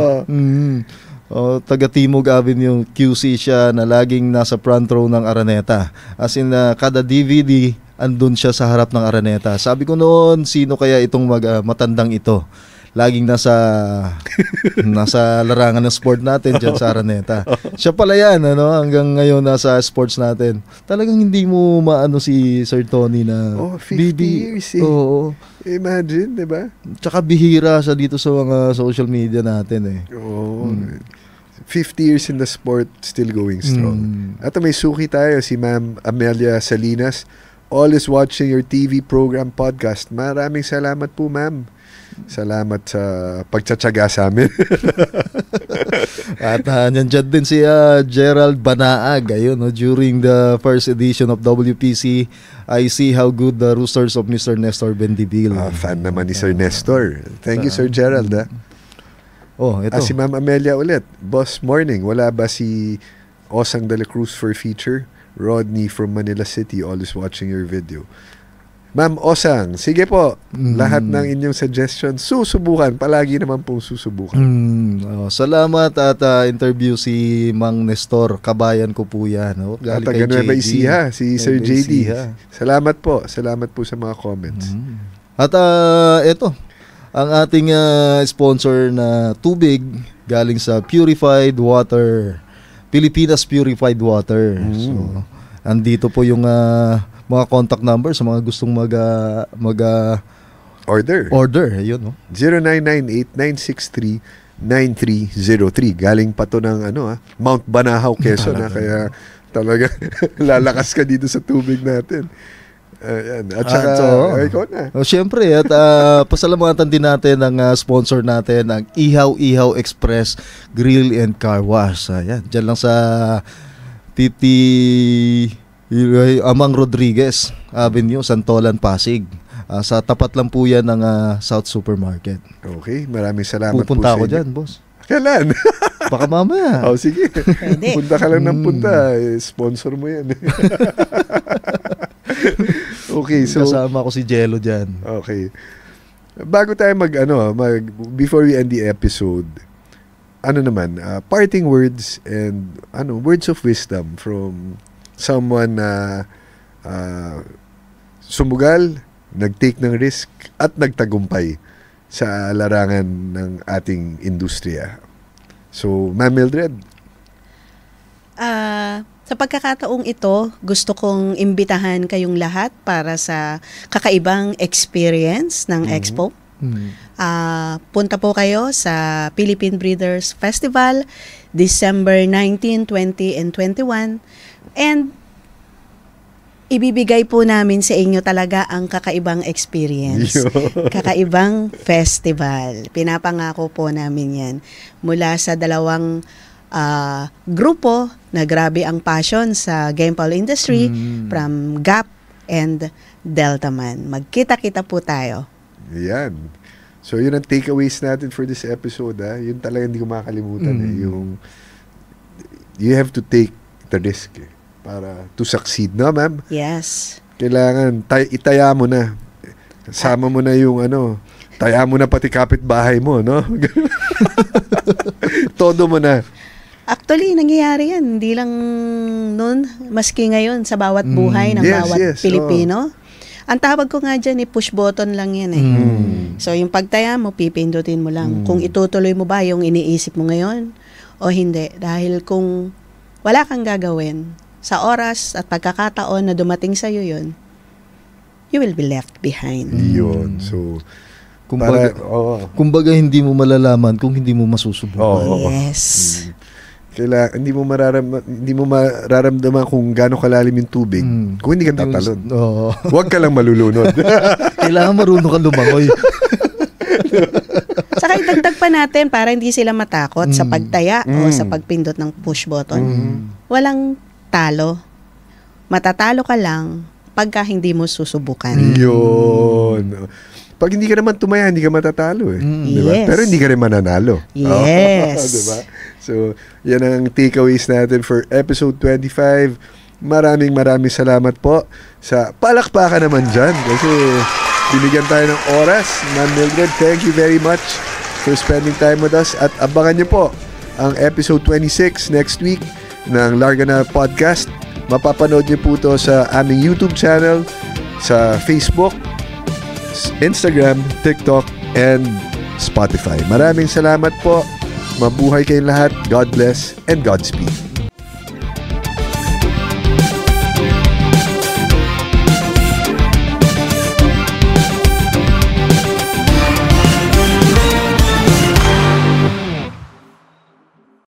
taga Timog Avenue QC siya na laging nasa front row ng Araneta. As in kada DVD andun siya sa harap ng Araneta. Sabi ko noon, sino kaya itong matandang ito? Laging nasa larangan ng sport natin dyan sa Araneta. Siya pala yan, hanggang ngayon nasa sports natin. Talagang hindi mo maano si Sir Tony na 50 years eh. Oo. Imagine, di ba? Tsaka bihira siya dito sa mga social media natin eh. Oo. 50 years in the sport, still going strong. At may suki tayo, si Ma'am Amelia Salinas. Always watching your TV program podcast. Maraming salamat po, ma'am. Salamat sa pagtsatsaga sa amin. At nandiyan din si Gerald Banaag. Ayun, during the first edition of WPC, I see how good the roosters of Mr. Nestor Bendibil. Fan naman ni Sir Nestor. Thank you, Sir Gerald. Ito. Si Ma'am Amelia ulit. Boss, morning. Wala ba si Osang de la Cruz for feature? Rodney from Manila City, always watching your video. Ma'am Osang, sige po. Lahat ng inyong suggestions, susubukan. Palagi naman pong susubukan. Salamat at interview si Mang Nestor. Kabayan ko po yan. Galing kay JD. Si Sir JD. Salamat po. Salamat po sa mga comments. At ito, ang ating sponsor na tubig galing sa Purified Water. Pilipinas Purified Water. So, andito po yung mga contact number sa mga gustong order. Ayun, 0998-963-9303. Galing pa to ng Mount Banahaw, Quezon. Kaya talaga lalakas ka dito sa tubig natin. At saka, ikaw na. Siyempre, at pasalamatan din natin ang sponsor natin, ang Ihaw Express Grill and Car Wash. Ayan, dyan lang sa 50 Amang Rodriguez Avenue, Santolan, Pasig. Sa tapat lang po yan ng South Supermarket. Okay, maraming salamat Pupunta po sa inyo. ako dyan, boss. Kailan? Baka mamaya. Sige. Pwede. Punta ka lang ng punta. Sponsor mo yan. Okay, so kasama ko si Jello dyan. Okay. Bago tayo before we end the episode, parting words and words of wisdom from someone na sumugal, nag-take ng risk at nagtagumpay sa larangan ng ating industriya. So, Ma'am Mildred? Sa pagkakataong ito, gusto kong imbitahan kayong lahat para sa kakaibang experience ng Expo Punta po kayo sa Philippine Breeders Festival, December 19, 20, and 21. And ibibigay po namin sa inyo talaga ang kakaibang experience. Kakaibang festival. Pinapangako po namin yan. Mula sa dalawang grupo na grabe ang passion sa game fowl industry, from GAP and Deltaman. Magkita-kita po tayo. Yan. So, yun ang takeaways natin for this episode. Yun talaga hindi ko makakalimutan. Yung, you have to take the risk para to succeed. No, ma'am? Yes. Kailangan, itaya mo na. Kasama mo na yung taya mo na pati kapitbahay mo, no? Todo mo na. Actually, nangyayari yan. Hindi lang noon, maski ngayon sa bawat buhay ng bawat Pilipino. Ang tawag ko nga dyan, push button lang yan So, yung pagtaya mo, pipindutin mo lang. Kung itutuloy mo ba yung iniisip mo ngayon o hindi. Dahil kung wala kang gagawin, sa oras at pagkakataon na dumating sa'yo yun, you will be left behind. Yun. So, kumbaga hindi mo malalaman kung hindi mo masusubukan. Yes. Kailangan hindi mo mararamdaman kung gaano kalalim yung tubig kung hindi ka tatalon. Huwag ka lang malulunod. Kailangan marunong ka lumangoy. Saka idagdag pa natin para hindi sila matakot sa pagtaya o sa pagpindot ng push button. Walang talo. Matatalo ka lang pagka hindi mo susubukan. Yun. Pag hindi ka naman tumaya, hindi ka matatalo diba? Yes. Pero hindi ka rin mananalo. Yes. Diba? So, yan ang takeaways natin for episode 25. Maraming salamat po sa palakpakan naman dyan kasi binigyan tayo ng oras. Ma'am Mildred, thank you very much for spending time with us at abangan nyo po ang episode 26 next week ng Larga Na Podcast. Mapapanood nyo po to sa aming YouTube channel, sa Facebook, Instagram, TikTok, and Spotify. Maraming salamat po. Mabuhay kayong lahat. God bless and Godspeed.